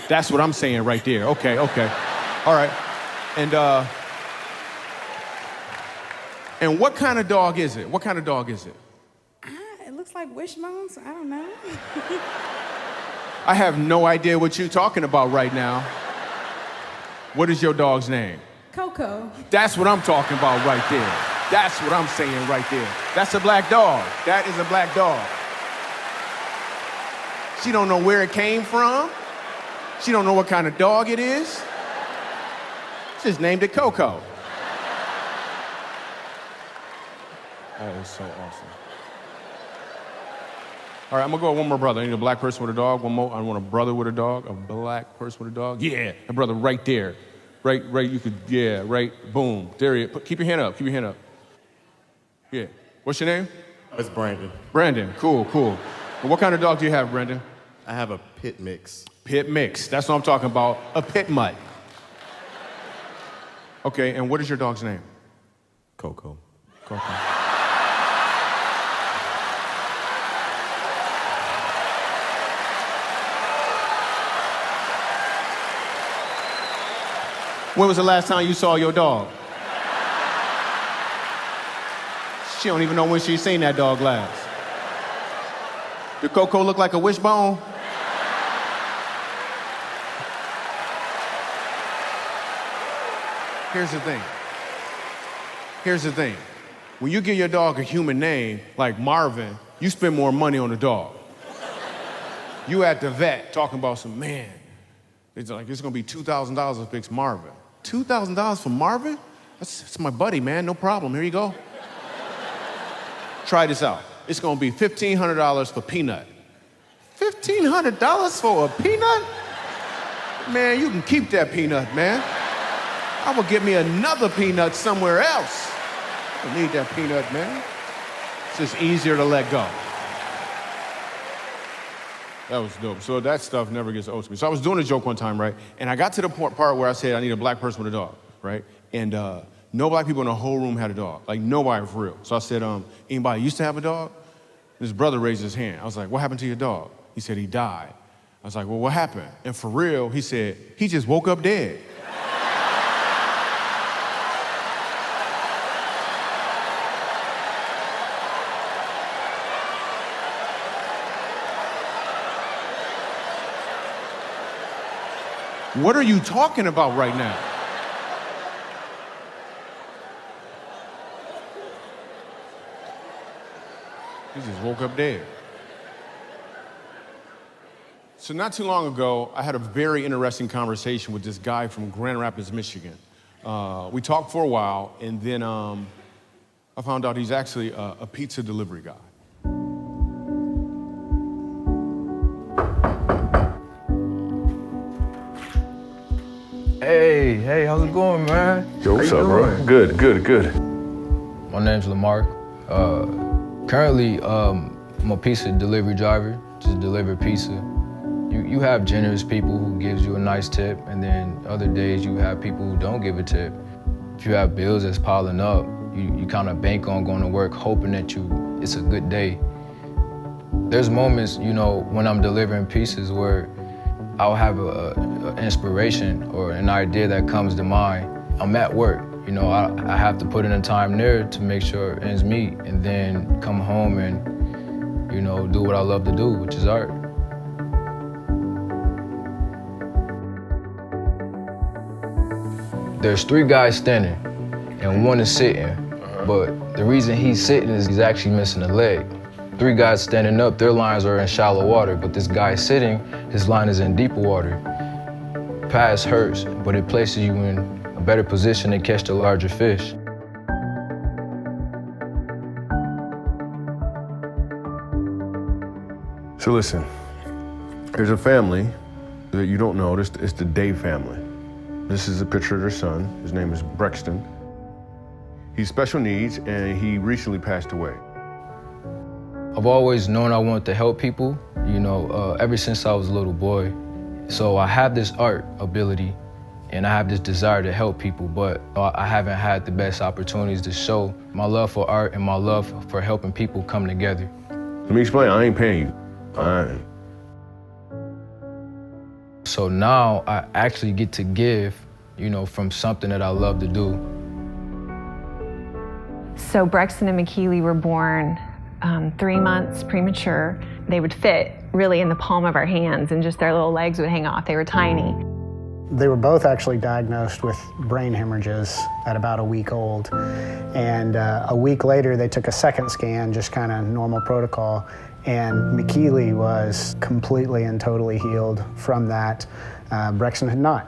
That's what I'm saying right there. Okay. All right. And what kind of dog is it? It looks like Wishbone, so I don't know. I have no idea what you're talking about right now. What is your dog's name? Coco. That's what I'm talking about right there. That's what I'm saying right there. That's a black dog. That is a black dog. She don't know where it came from. She don't know what kind of dog it is. She just named it Coco. That is so awesome. All right, I'm gonna go with one more brother. I need a black person with a dog. One more. I want a brother with a dog. A black person with a dog. Yeah, a brother right there. Right. You could. Yeah. Right. Boom. There he is. Keep your hand up. Keep your hand up. Yeah. What's your name? It's Brandon. Brandon. Cool. And what kind of dog do you have, Brandon? I have a pit mix. Pit mix. That's what I'm talking about. A pit mutt. Okay. And what is your dog's name? Coco. Coco. When was the last time you saw your dog? She don't even know when she seen that dog last. Did Coco look like a wishbone? Here's the thing. When you give your dog a human name, like Marvin, you spend more money on the dog. You at the vet talking about some, man, it's gonna be $2,000 to fix Marvin. $2,000 for Marvin? That's my buddy, man, no problem, here you go. Try this out. It's gonna be $1,500 for Peanut. $1,500 for a peanut? Man, you can keep that peanut, man. I will get me another peanut somewhere else. I don't need that peanut, man. It's just easier to let go. That was dope. So that stuff never gets old to me. So I was doing a joke one time, right? And I got to the part where I said I need a black person with a dog, right? And no black people in the whole room had a dog. Like nobody for real. So I said, anybody used to have a dog? His brother raised his hand. I was like, what happened to your dog? He said he died. I was like, well, what happened? And for real, he said, he just woke up dead. What are you talking about right now? He just woke up dead. So not too long ago, I had a very interesting conversation with this guy from Grand Rapids, Michigan. We talked for a while, and then I found out he's actually a pizza delivery guy. Hey, how's it going, man? Yo, what's up, bro? Good. My name's Lamar. Currently, I'm a pizza delivery driver, just deliver pizza. You have generous people who gives you a nice tip, and then other days you have people who don't give a tip. If you have bills that's piling up, you kind of bank on going to work hoping that it's a good day. There's moments, when I'm delivering pizzas where I'll have an inspiration or an idea that comes to mind. I'm at work, I have to put in the time there to make sure it ends meet, and then come home and, do what I love to do, which is art. There's 3 guys standing and 1 is sitting, but the reason he's sitting is he's actually missing a leg. 3 guys standing up, their lines are in shallow water, but this guy sitting, his line is in deeper water. Pass hurts, but it places you in a better position to catch the larger fish. So listen, there's a family that you don't know. It's the Day family. This is a picture of their son. His name is Brexton. He's special needs, and he recently passed away. I've always known I wanted to help people, ever since I was a little boy. So I have this art ability and I have this desire to help people, but I haven't had the best opportunities to show my love for art and my love for helping people come together. Let me explain, I ain't paying you. So now I actually get to give, from something that I love to do. So Brexton and McKeely were born 3 months premature. They would fit really in the palm of our hands and just their little legs would hang off. They were tiny. They were both actually diagnosed with brain hemorrhages at about a week old. And a week later, they took a second scan, just kind of normal protocol. And McKeely was completely and totally healed from that. Brexton had not.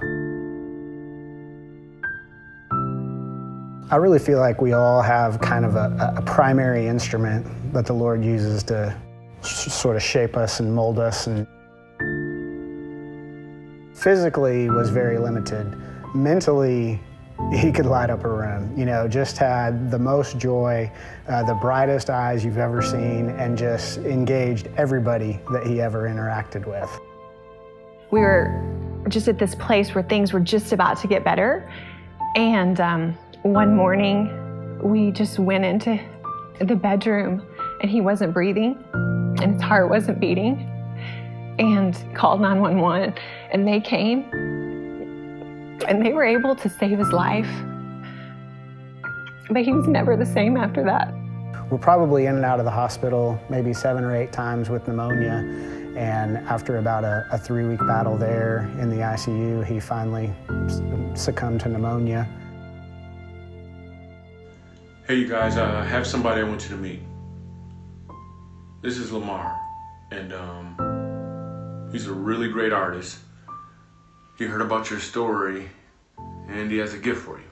I really feel like we all have kind of a primary instrument that the Lord uses to sort of shape us and mold us. And physically was very limited. Mentally, he could light up a room. You know, just had the most joy, the brightest eyes you've ever seen, and just engaged everybody that he ever interacted with. We were just at this place where things were just about to get better. And one morning, we just went into the bedroom and he wasn't breathing and his heart wasn't beating, and called 911, and they came and they were able to save his life. But he was never the same after that. We're probably in and out of the hospital maybe 7 or 8 times with pneumonia. And after about a 3-week battle there in the ICU, he finally succumbed to pneumonia. Hey, you guys, I have somebody I want you to meet. This is Lamar, and he's a really great artist. He heard about your story, and he has a gift for you.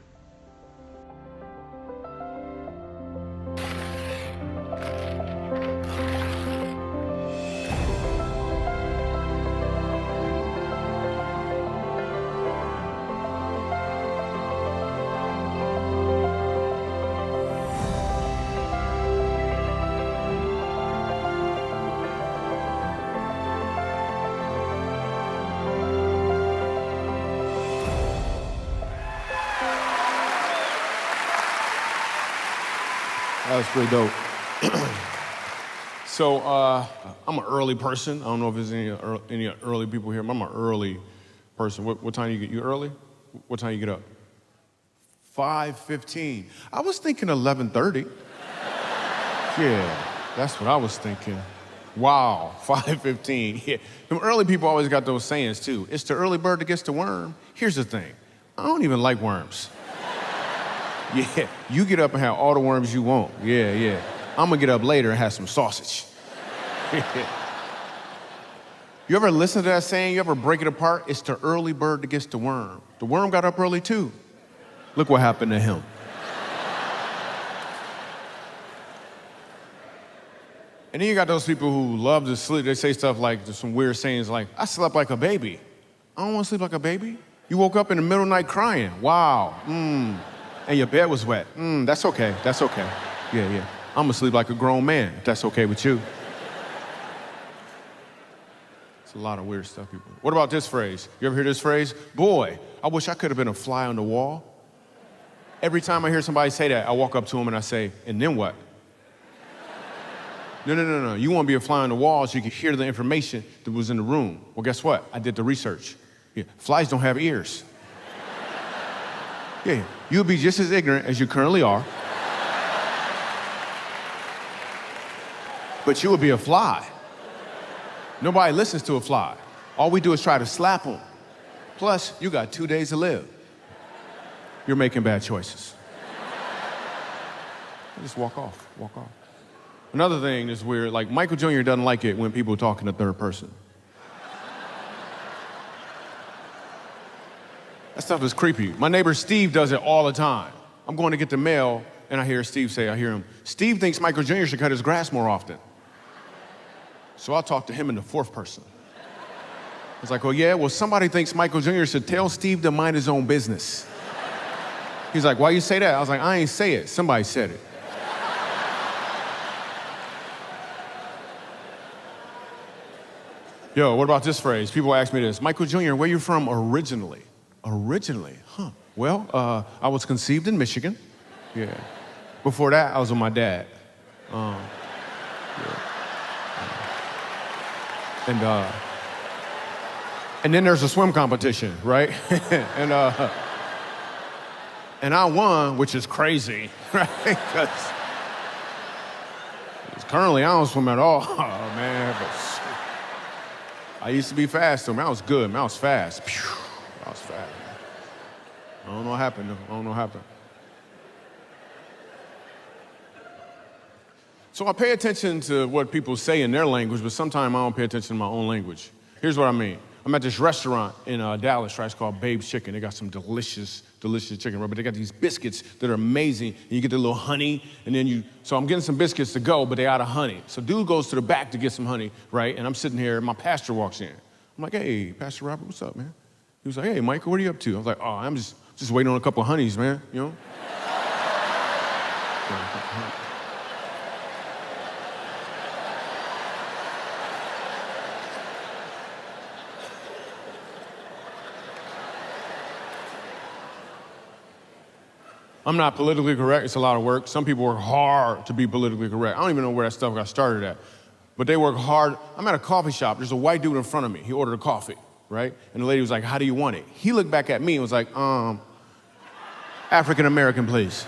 That was pretty dope. So I'm an early person. I don't know if there's any early people here, but I'm an early person. What time you get? You early? What time you get up? 5:15. I was thinking 11:30. Yeah, that's what I was thinking. Wow, 5:15. Yeah, them early people always got those sayings too. It's the early bird that gets the worm. Here's the thing, I don't even like worms. Yeah, you get up and have all the worms you want. Yeah. I'm gonna get up later and have some sausage. You ever listen to that saying? You ever break it apart? It's the early bird that gets the worm. The worm got up early too. Look what happened to him. And then you got those people who love to sleep. They say stuff like, there's some weird sayings like, I slept like a baby. I don't want to sleep like a baby. You woke up in the middle of the night crying. Wow. And your bed was wet. That's okay. Yeah. I'm gonna sleep like a grown man, if that's okay with you. It's a lot of weird stuff, people. What about this phrase? You ever hear this phrase? Boy, I wish I could have been a fly on the wall. Every time I hear somebody say that, I walk up to them and I say, and then what? No. You want to be a fly on the wall so you can hear the information that was in the room. Well, guess what? I did the research. Yeah, flies don't have ears. Yeah, you'll be just as ignorant as you currently are. But you will be a fly. Nobody listens to a fly. All we do is try to slap them. Plus, you got 2 days to live. You're making bad choices. Just walk off. Another thing that's weird, like Michael Jr. doesn't like it when people talk in the third person. That stuff is creepy. My neighbor Steve does it all the time. I'm going to get the mail, and I hear him, Steve thinks Michael Jr. should cut his grass more often. So I'll talk to him in the fourth person. It's like, somebody thinks Michael Jr. should tell Steve to mind his own business. He's like, why you say that? I was like, I ain't say it, somebody said it. Yo, what about this phrase? People ask me this, Michael Jr., where you from originally? Originally, huh? Well, I was conceived in Michigan. Yeah. Before that, I was with my dad. Yeah. And then there's a swim competition, right? And I won, which is crazy, right? It's Currently, I don't swim at all, oh, man. But I used to be fast, though. Man, I was good. Man, I was fast. Phew, I was fast. Man. I don't know what happened, though. I don't know what happened. So I pay attention to what people say in their language, but sometimes I don't pay attention to my own language. Here's what I mean. I'm at this restaurant in Dallas, right? It's called Babe's Chicken. They got some delicious, delicious chicken, right? But they got these biscuits that are amazing. And you get the little honey, and then so I'm getting some biscuits to go, but they out of honey. So dude goes to the back to get some honey, right? And I'm sitting here, and my pastor walks in. I'm like, hey, Pastor Robert, what's up, man? He was like, hey, Michael, what are you up to? I was like, oh, I'm just waiting on a couple of honeys, man, you know? I'm not politically correct. It's a lot of work. Some people work hard to be politically correct. I don't even know where that stuff got started at. But they work hard. I'm at a coffee shop. There's a white dude in front of me. He ordered a coffee, right? And the lady was like, how do you want it? He looked back at me and was like, African American, please.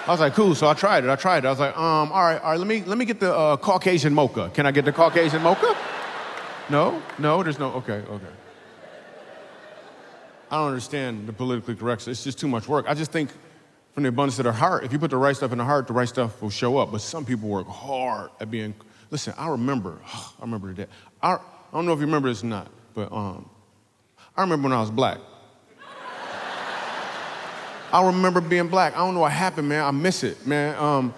I was like, cool. So I tried it. I was like, all right, let me get the Caucasian mocha. Can I get the Caucasian mocha? No, there's no, okay. I don't understand the politically correct. It's just too much work. I just think from the abundance of their heart, if you put the right stuff in the heart, the right stuff will show up. But some people work hard at being, listen, I remember the day. I don't know if you remember this or not, but I remember when I was black. I remember being black. I don't know what happened, man. I miss it, man.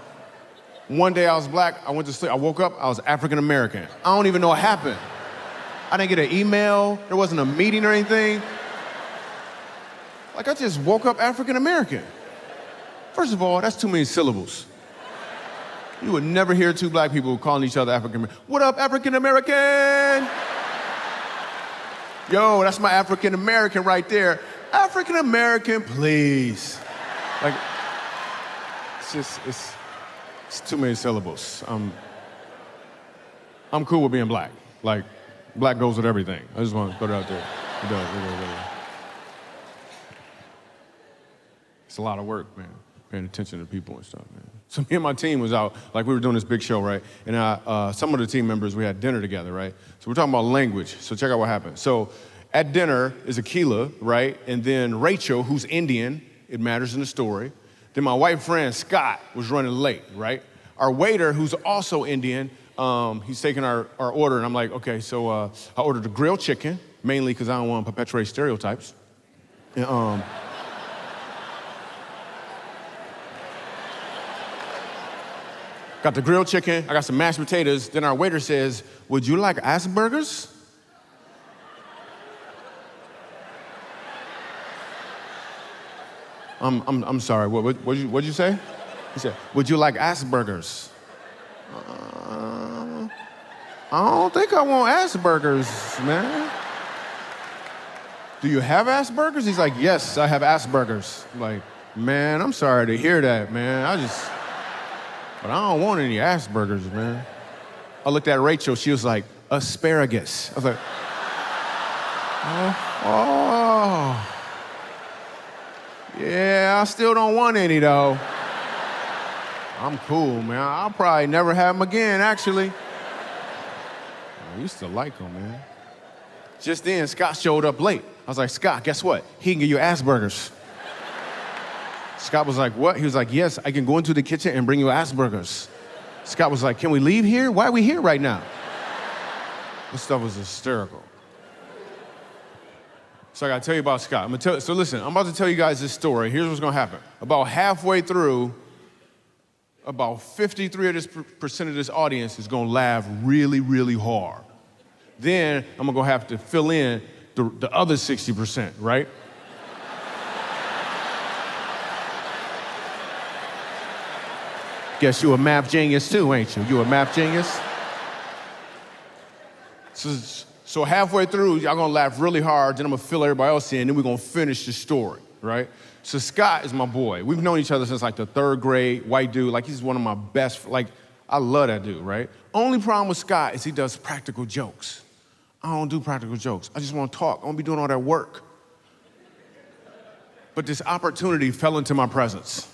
One day I was black, I went to sleep, I woke up, I was African American. I don't even know what happened. I didn't get an email, there wasn't a meeting or anything. Like I just woke up African American. First of all, that's too many syllables. You would never hear two black people calling each other African American. What up, African American? Yo, that's my African American right there. African American, please. Like, it's too many syllables. I'm cool with being black. Like, black goes with everything. I just want to put it out there. It does. It's a lot of work, man, paying attention to people and stuff, man. So me and my team was out, like we were doing this big show, right? And some of the team members, we had dinner together, right? So we're talking about language. So check out what happened. So at dinner is Akila, right? And then Rachel, who's Indian, it matters in the story. Then my white friend, Scott, was running late, right? Our waiter, who's also Indian, he's taking our order, and I'm like, okay, so I ordered a grilled chicken, mainly because I don't want to perpetuate stereotypes. And, got the grilled chicken, I got some mashed potatoes, then our waiter says, would you like Asperger's? I'm sorry, what'd you say? He said, would you like Asperger's? I don't think I want Asperger's, man. Do you have Asperger's? He's like, yes, I have Asperger's. I'm like, man, I'm sorry to hear that, man. But I don't want any Asperger's, man. I looked at Rachel, she was like, asparagus. I was like, oh. Yeah, I still don't want any, though. I'm cool, man. I'll probably never have them again, actually. I used to like them, man. Just then, Scott showed up late. I was like, Scott, guess what? He can give you Asperger's. Scott was like, what? He was like, yes, I can go into the kitchen and bring you Asperger's. Scott was like, can we leave here? Why are we here right now? This stuff was hysterical. So I gotta tell you about Scott. So listen, I'm about to tell you guys this story. Here's what's gonna happen. About halfway through, about 53% of this audience is gonna laugh really, really hard. Then I'm gonna have to fill in the other 60%, right? Guess you a math genius too, ain't you? You a math genius? So halfway through, y'all gonna laugh really hard, then I'm gonna fill everybody else in, and then we're gonna finish the story, right? So Scott is my boy. We've known each other since like the 3rd grade, white dude. Like he's one of my best, like I love that dude, right? Only problem with Scott is he does practical jokes. I don't do practical jokes. I just wanna talk. I wanna be doing all that work. But this opportunity fell into my presence.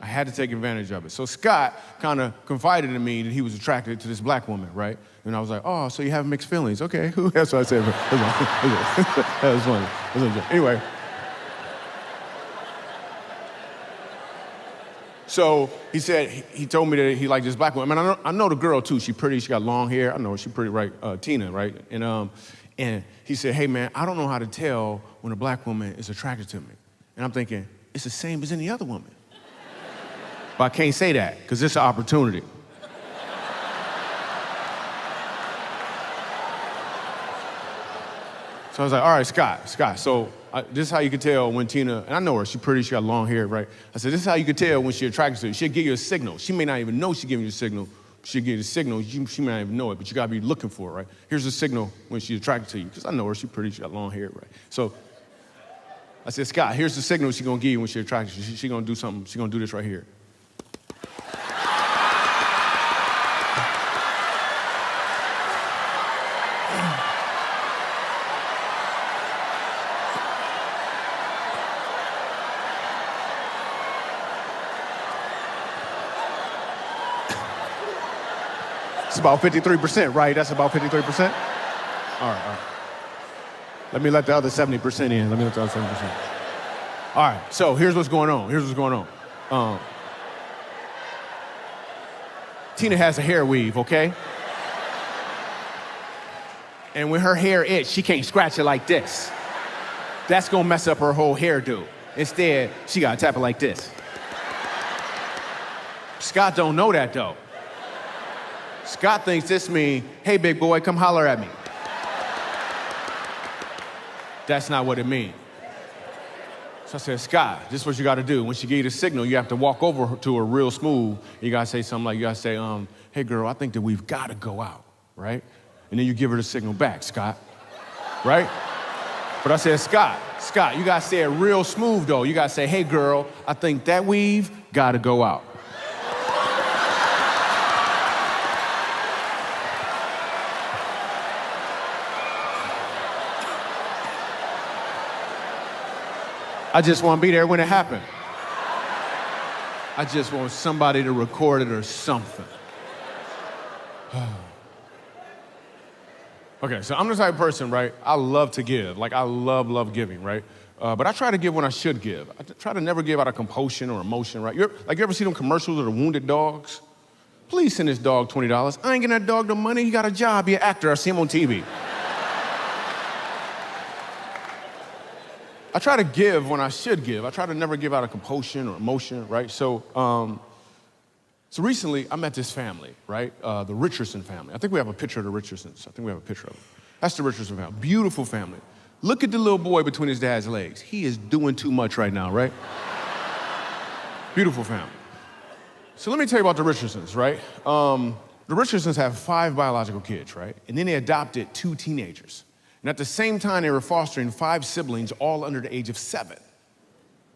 I had to take advantage of it. So Scott kind of confided in me that he was attracted to this black woman, right? And I was like, oh, so you have mixed feelings. Okay, that's what I said. That was funny. Anyway. So he said, he told me that he liked this black woman. I mean, I know the girl too. She's pretty, she got long hair. I know her, she's pretty, right? Tina, right? And he said, hey man, I don't know how to tell when a black woman is attracted to me. And I'm thinking, it's the same as any other woman. But I can't say that, because it's an opportunity. So I was like, all right, Scott, so this is how you can tell when Tina, and I know her, she's pretty, she got long hair, right? I said, this is how you can tell when she's attracted to you. She'll give you a signal. She may not even know she's giving you a signal. She'll give you a signal, she may not even know it, but you gotta be looking for it, right? Here's a signal when she's attracted to you, because I know her, she's pretty, she got long hair, right? So I said, Scott, here's the signal she's gonna give you when she's attracted to you. She's gonna do something, she's gonna do this right here. It's about 53%, right? That's about 53%? All right. Let me let the other 70% in. All right, so here's what's going on. Tina has a hair weave, okay? And when her hair itches, she can't scratch it like this. That's gonna mess up her whole hairdo. Instead, she gotta tap it like this. Scott don't know that though. Scott thinks this means, hey, big boy, come holler at me. That's not what it means. So I said, Scott, this is what you got to do. When she gives you the signal, you have to walk over to her real smooth. You got to say something like, hey, girl, I think that we've got to go out, right? And then you give her the signal back, Scott, right? But I said, Scott, you got to say it real smooth, though. You got to say, hey, girl, I think that we've got to go out. I just want to be there when it happened. I just want somebody to record it or something. Okay, so I'm the type of person, right? I love to give. Like, I love giving, right? But I try to give when I should give. I try to never give out of compulsion or emotion, right? You ever see them commercials of the wounded dogs? Please send this dog $20. I ain't getting that dog the money. He got a job. He an actor. I see him on TV. I try to give when I should give. I try to never give out of compulsion or emotion, right? So recently I met this family, right? The Richardson family. I think we have a picture of the Richardsons. I think we have a picture of them. That's the Richardson family. Beautiful family. Look at the little boy between his dad's legs. He is doing too much right now, right? Beautiful family. So let me tell you about the Richardsons, right? The Richardsons have 5 biological kids, right? And then they adopted 2 teenagers. And at the same time, they were fostering 5 siblings, all under the age of 7.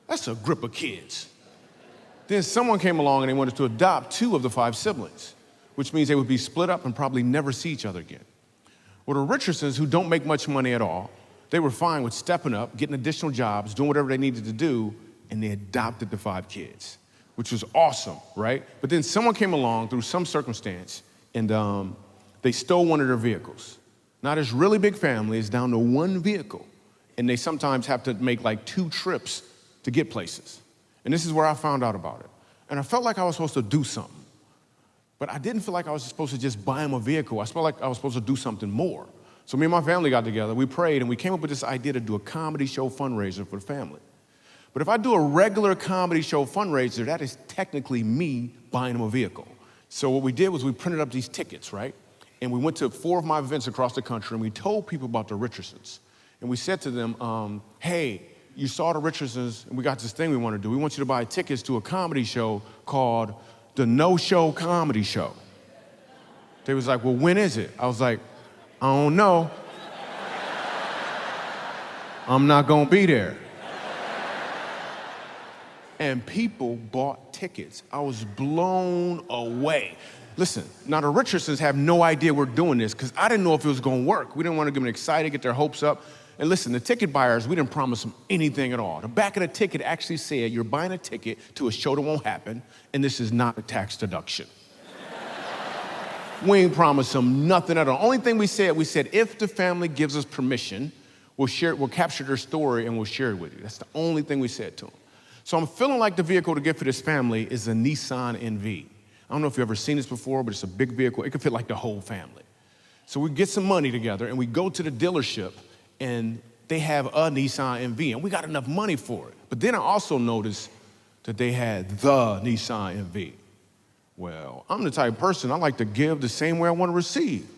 That's a group of kids. Then someone came along and they wanted to adopt 2 of the 5 siblings, which means they would be split up and probably never see each other again. Well, the Richardsons, who don't make much money at all, they were fine with stepping up, getting additional jobs, doing whatever they needed to do, and they adopted the 5 kids, which was awesome, right? But then someone came along through some circumstance and they stole one of their vehicles. Now, this really big family is down to 1 vehicle, and they sometimes have to make like 2 trips to get places. And this is where I found out about it. And I felt like I was supposed to do something, but I didn't feel like I was supposed to just buy them a vehicle. I felt like I was supposed to do something more. So me and my family got together, we prayed, and we came up with this idea to do a comedy show fundraiser for the family. But if I do a regular comedy show fundraiser, that is technically me buying them a vehicle. So what we did was we printed up these tickets, right? And we went to 4 of my events across the country, and we told people about the Richardsons. And we said to them, hey, you saw the Richardsons, and we got this thing we want to do. We want you to buy tickets to a comedy show called the No Show Comedy Show. They was like, well, when is it? I was like, I don't know. I'm not going to be there. And people bought tickets. I was blown away. Listen, now the Richardsons have no idea we're doing this because I didn't know if it was going to work. We didn't want to get them excited, get their hopes up. And listen, the ticket buyers, we didn't promise them anything at all. The back of the ticket actually said, you're buying a ticket to a show that won't happen, and this is not a tax deduction. We ain't promised them nothing at all. Only thing we said, if the family gives us permission, we'll capture their story and we'll share it with you. That's the only thing we said to them. So I'm feeling like the vehicle to get for this family is a Nissan NV. I don't know if you've ever seen this before, but it's a big vehicle. It can fit like the whole family. So we get some money together and we go to the dealership and they have a Nissan NV and we got enough money for it. But then I also noticed that they had the Nissan NV. Well, I'm the type of person I like to give the same way I want to receive.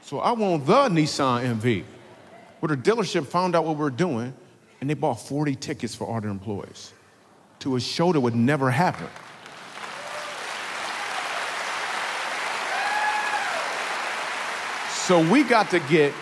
So I want the Nissan NV. Well, the dealership found out what we were doing and they bought 40 tickets for all their employees to a show that would never happen. So we got to get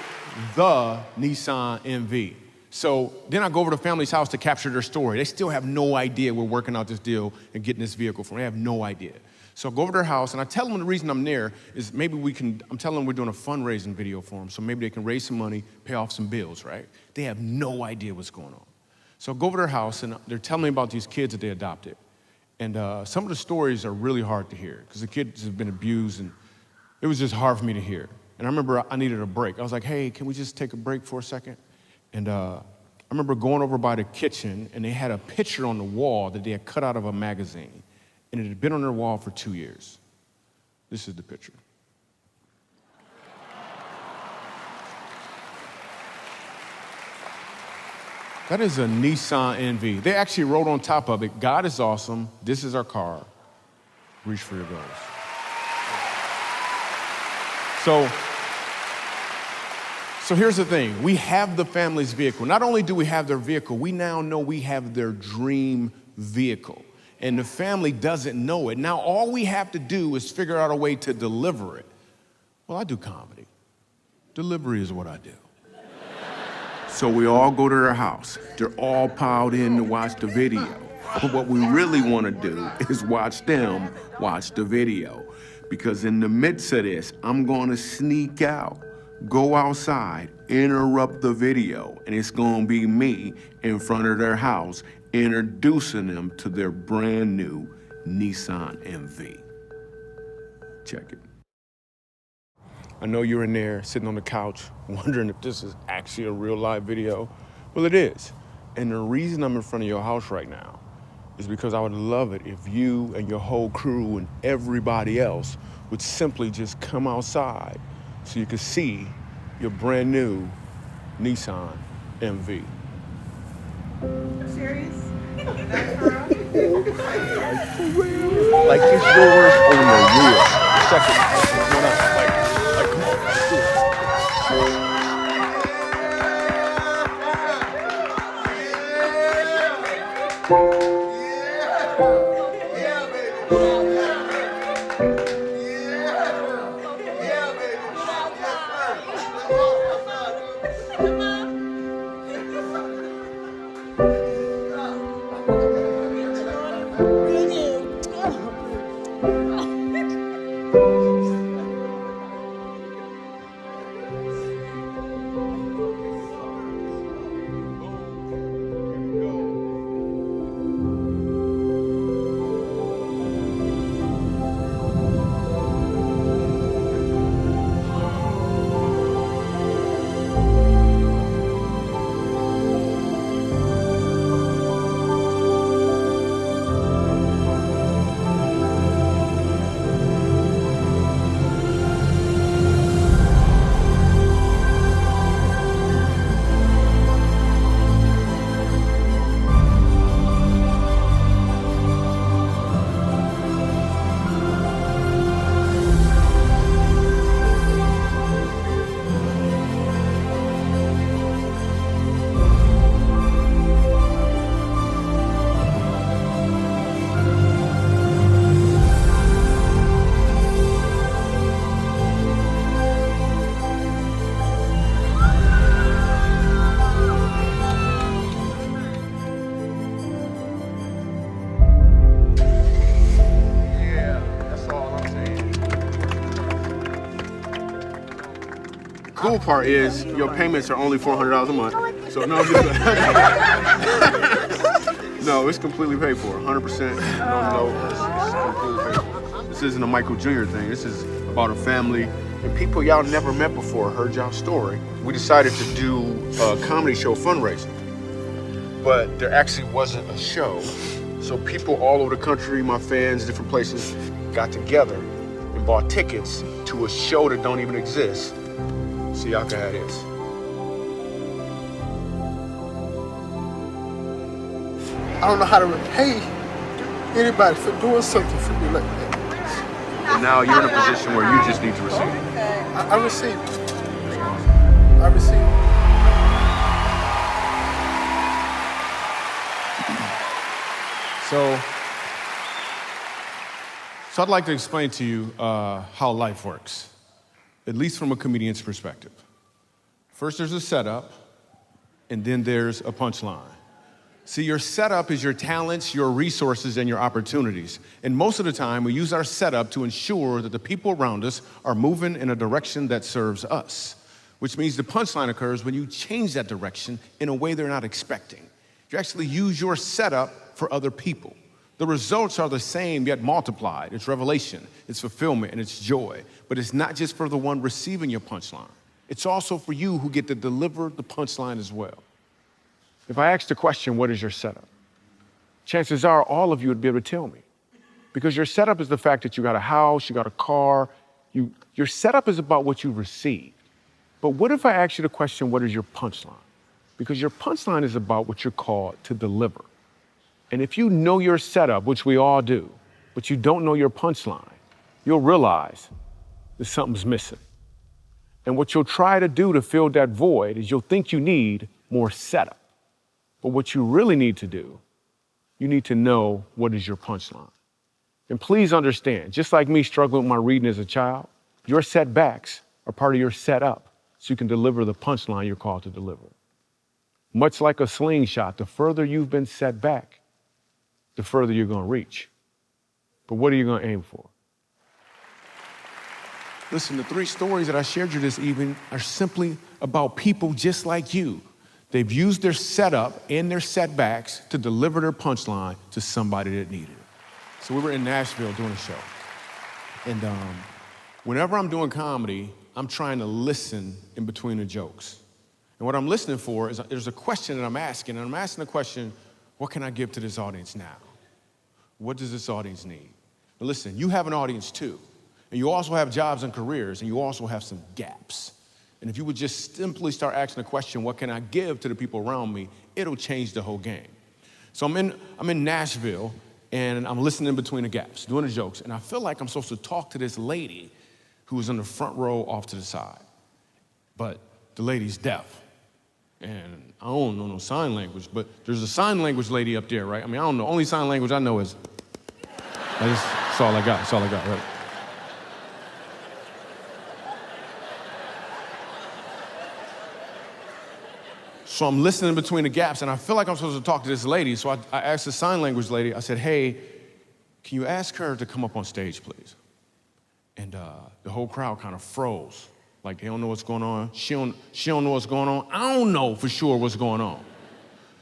the Nissan NV. So then I go over to the family's house to capture their story. They still have no idea we're working out this deal and getting this vehicle from them. They have no idea. So I go over to their house and I tell them the reason I'm there is maybe I'm telling them we're doing a fundraising video for them, so maybe they can raise some money, pay off some bills, right? They have no idea what's going on. So I go over to their house and they're telling me about these kids that they adopted. And some of the stories are really hard to hear because the kids have been abused and it was just hard for me to hear. And I remember I needed a break. I was like, hey, can we just take a break for a second? And I remember going over by the kitchen and they had a picture on the wall that they had cut out of a magazine. And it had been on their wall for 2 years. This is the picture. That is a Nissan NV. They actually wrote on top of it, God is awesome, this is our car, reach for your goals. So here's the thing, we have the family's vehicle. Not only do we have their vehicle, we now know we have their dream vehicle. And the family doesn't know it. Now all we have to do is figure out a way to deliver it. Well, I do comedy. Delivery is what I do. So we all go to their house. They're all piled in to watch the video. But what we really want to do is watch them watch the video. Because in the midst of this, I'm going to sneak out, go outside, interrupt the video, and it's going to be me in front of their house introducing them to their brand new Nissan NV. Check it. I know you're in there sitting on the couch wondering if this is actually a real live video. Well, it is. And the reason I'm in front of your house right now is because I would love it if you and your whole crew and everybody else would simply just come outside so you could see your brand new Nissan NV. Serious? Like it's yours on the wheel. Check it. Come on up. Like, come on. cool part is your payments are only $400 a month. So no, no, it's completely paid for, 100%. No, it's completely paid for. This isn't a Michael Jr. thing. This is about a family and people y'all never met before, heard y'all story. We decided to do a comedy show fundraising, but there actually wasn't a show. So people all over the country, my fans, different places, got together and bought tickets to a show that don't even exist. So y'all can have this. I don't know how to repay anybody for doing something for me like that. And now you're in a position where you just need to receive. I received it. I received it. So I'd like to explain to you how life works, at least from a comedian's perspective. First, there's a setup, and then there's a punchline. See, your setup is your talents, your resources, and your opportunities. And most of the time, we use our setup to ensure that the people around us are moving in a direction that serves us, which means the punchline occurs when you change that direction in a way they're not expecting. You actually use your setup for other people. The results are the same, yet multiplied. It's revelation, it's fulfillment, and it's joy. But it's not just for the one receiving your punchline. It's also for you who get to deliver the punchline as well. If I asked the question, what is your setup? Chances are all of you would be able to tell me. Because your setup is the fact that you got a house, you got a car. Your setup is about what you received. But what if I asked you the question, what is your punchline? Because your punchline is about what you're called to deliver. And if you know your setup, which we all do, but you don't know your punchline, you'll realize that something's missing. And what you'll try to do to fill that void is you'll think you need more setup. But what you really need to do, you need to know what is your punchline. And please understand, just like me struggling with my reading as a child, your setbacks are part of your setup so you can deliver the punchline you're called to deliver. Much like a slingshot, the further you've been set back, the further you're going to reach. But what are you going to aim for? Listen, the 3 stories that I shared you this evening are simply about people just like you. They've used their setup and their setbacks to deliver their punchline to somebody that needed it. So we were in Nashville doing a show. And whenever I'm doing comedy, I'm trying to listen in between the jokes. And what I'm listening for is there's a question that I'm asking, and I'm asking the question, what can I give to this audience now? What does this audience need? But listen, you have an audience too. And you also have jobs and careers, and you also have some gaps. And if you would just simply start asking the question, what can I give to the people around me, it'll change the whole game. So I'm in Nashville, and I'm listening in between the gaps, doing the jokes, and I feel like I'm supposed to talk to this lady who was in the front row off to the side. But the lady's deaf, and I don't know no sign language, but there's a sign language lady up there, right? I mean, I don't know. Only sign language I know is, that's all I got, right? So I'm listening between the gaps, and I feel like I'm supposed to talk to this lady. So I asked the sign language lady, I said, hey, can you ask her to come up on stage, please? And the whole crowd kind of froze. Like, they don't know what's going on. She don't know what's going on. I don't know for sure what's going on.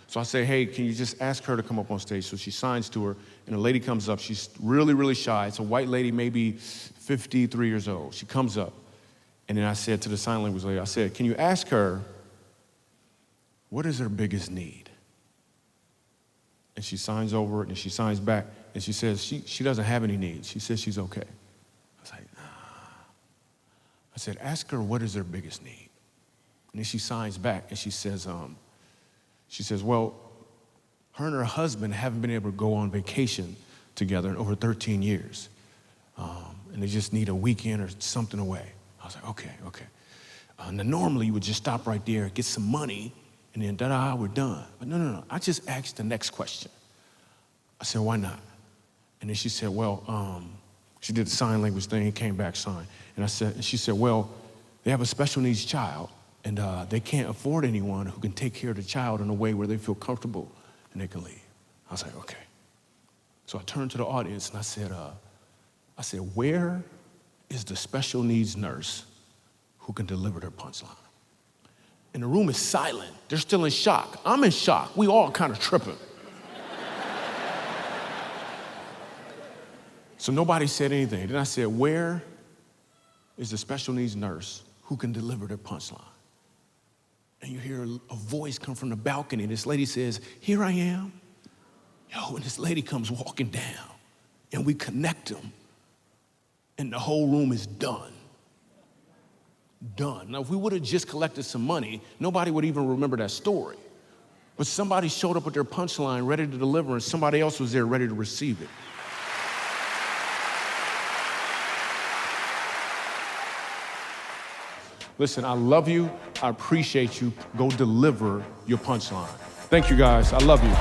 So I say, hey, can you just ask her to come up on stage? So she signs to her, and the lady comes up. She's really, really shy. It's a white lady, maybe 53 years old. She comes up, and then I said to the sign language lady, I said, can you ask her, what is her biggest need? And she signs over it, and she signs back, and she says she doesn't have any needs. She says she's okay. I was like, nah. I said, ask her what is her biggest need. And then she signs back, and she says, well, her and her husband haven't been able to go on vacation together in over 13 years. And they just need a weekend or something away. I was like, okay. Now normally you would just stop right there, get some money, and then da-da, we're done. But no. I just asked the next question. I said, why not? And then she said, well, she did the sign language thing, came back, signed. And she said, well, they have a special needs child, and they can't afford anyone who can take care of the child in a way where they feel comfortable and they can leave. I was like, okay. So I turned to the audience and I said, where is the special needs nurse who can deliver their punchline. And the room is silent. They're still in shock. I'm in shock. We all kind of tripping. So nobody said anything. Then I said, where is the special needs nurse who can deliver their punchline? And you hear a voice come from the balcony. This lady says, here I am. Yo, and this lady comes walking down, and we connect them, and the whole room is done. Done. Now, if we would have just collected some money, nobody would even remember that story. But somebody showed up with their punchline ready to deliver, and somebody else was there ready to receive it. Listen, I love you. I appreciate you. Go deliver your punchline. Thank you, guys. I love you.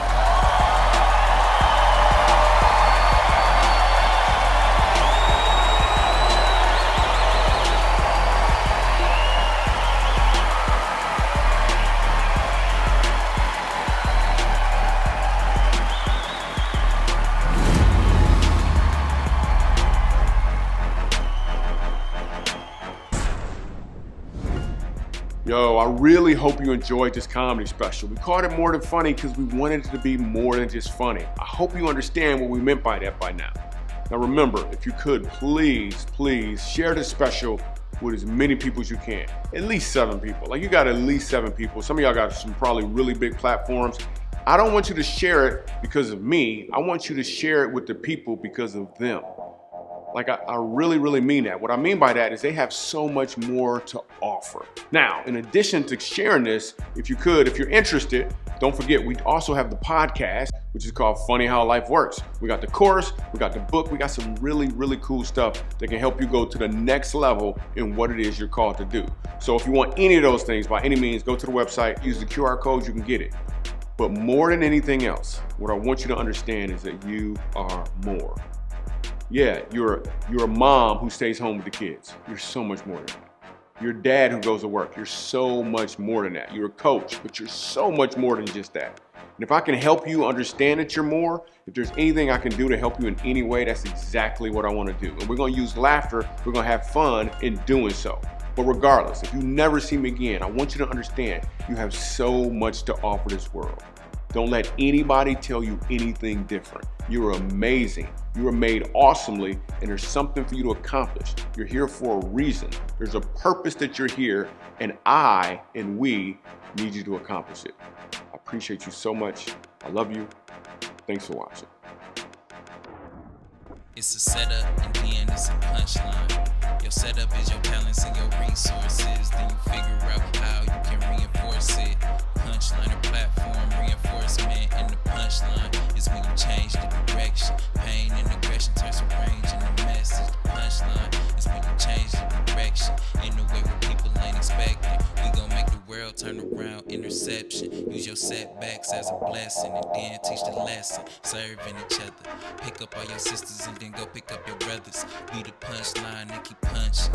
Yo, I really hope you enjoyed this comedy special. We called it More Than Funny because we wanted it to be more than just funny. I hope you understand what we meant by that by now. Now remember, if you could, please share this special with as many people as you can. At least 7 people. Like, you got at least 7 people. Some of y'all got some probably really big platforms. I don't want you to share it because of me. I want you to share it with the people because of them. Like, I really mean that. What I mean by that is they have so much more to offer. Now, in addition to sharing this, if you could, if you're interested, don't forget, we also have the podcast, which is called Funny How Life Works. We got the course, we got the book, we got some really cool stuff that can help you go to the next level in what it is you're called to do. So if you want any of those things, by any means, go to the website, use the QR code, you can get it. But more than anything else, what I want you to understand is that you are more. Yeah, you're a mom who stays home with the kids. You're so much more than that. You're a dad who goes to work. You're so much more than that. You're a coach, but you're so much more than just that. And if I can help you understand that you're more, if there's anything I can do to help you in any way, that's exactly what I want to do. And we're going to use laughter. We're going to have fun in doing so. But regardless, if you never see me again, I want you to understand you have so much to offer this world. Don't let anybody tell you anything different. You're amazing. You are made awesomely, and there's something for you to accomplish. You're here for a reason. There's a purpose that you're here, and I and we need you to accomplish it. I appreciate you so much. I love you. Thanks for watching. It's a setup, and then it's a punchline. Your setup is your talents and your resources. Then you figure out how you can reinforce it. Punchline or platform reinforcement, and the punchline is when you change the direction. Pain and aggression turns to range in the message. The punchline is when you change the direction in a way where people ain't expecting. We gon' make the world turn around. Interception. Use your setbacks as a blessing, and then teach the lesson. Serving each other. Pick up all your sisters and then go pick up your brothers. Be the punchline and keep punching.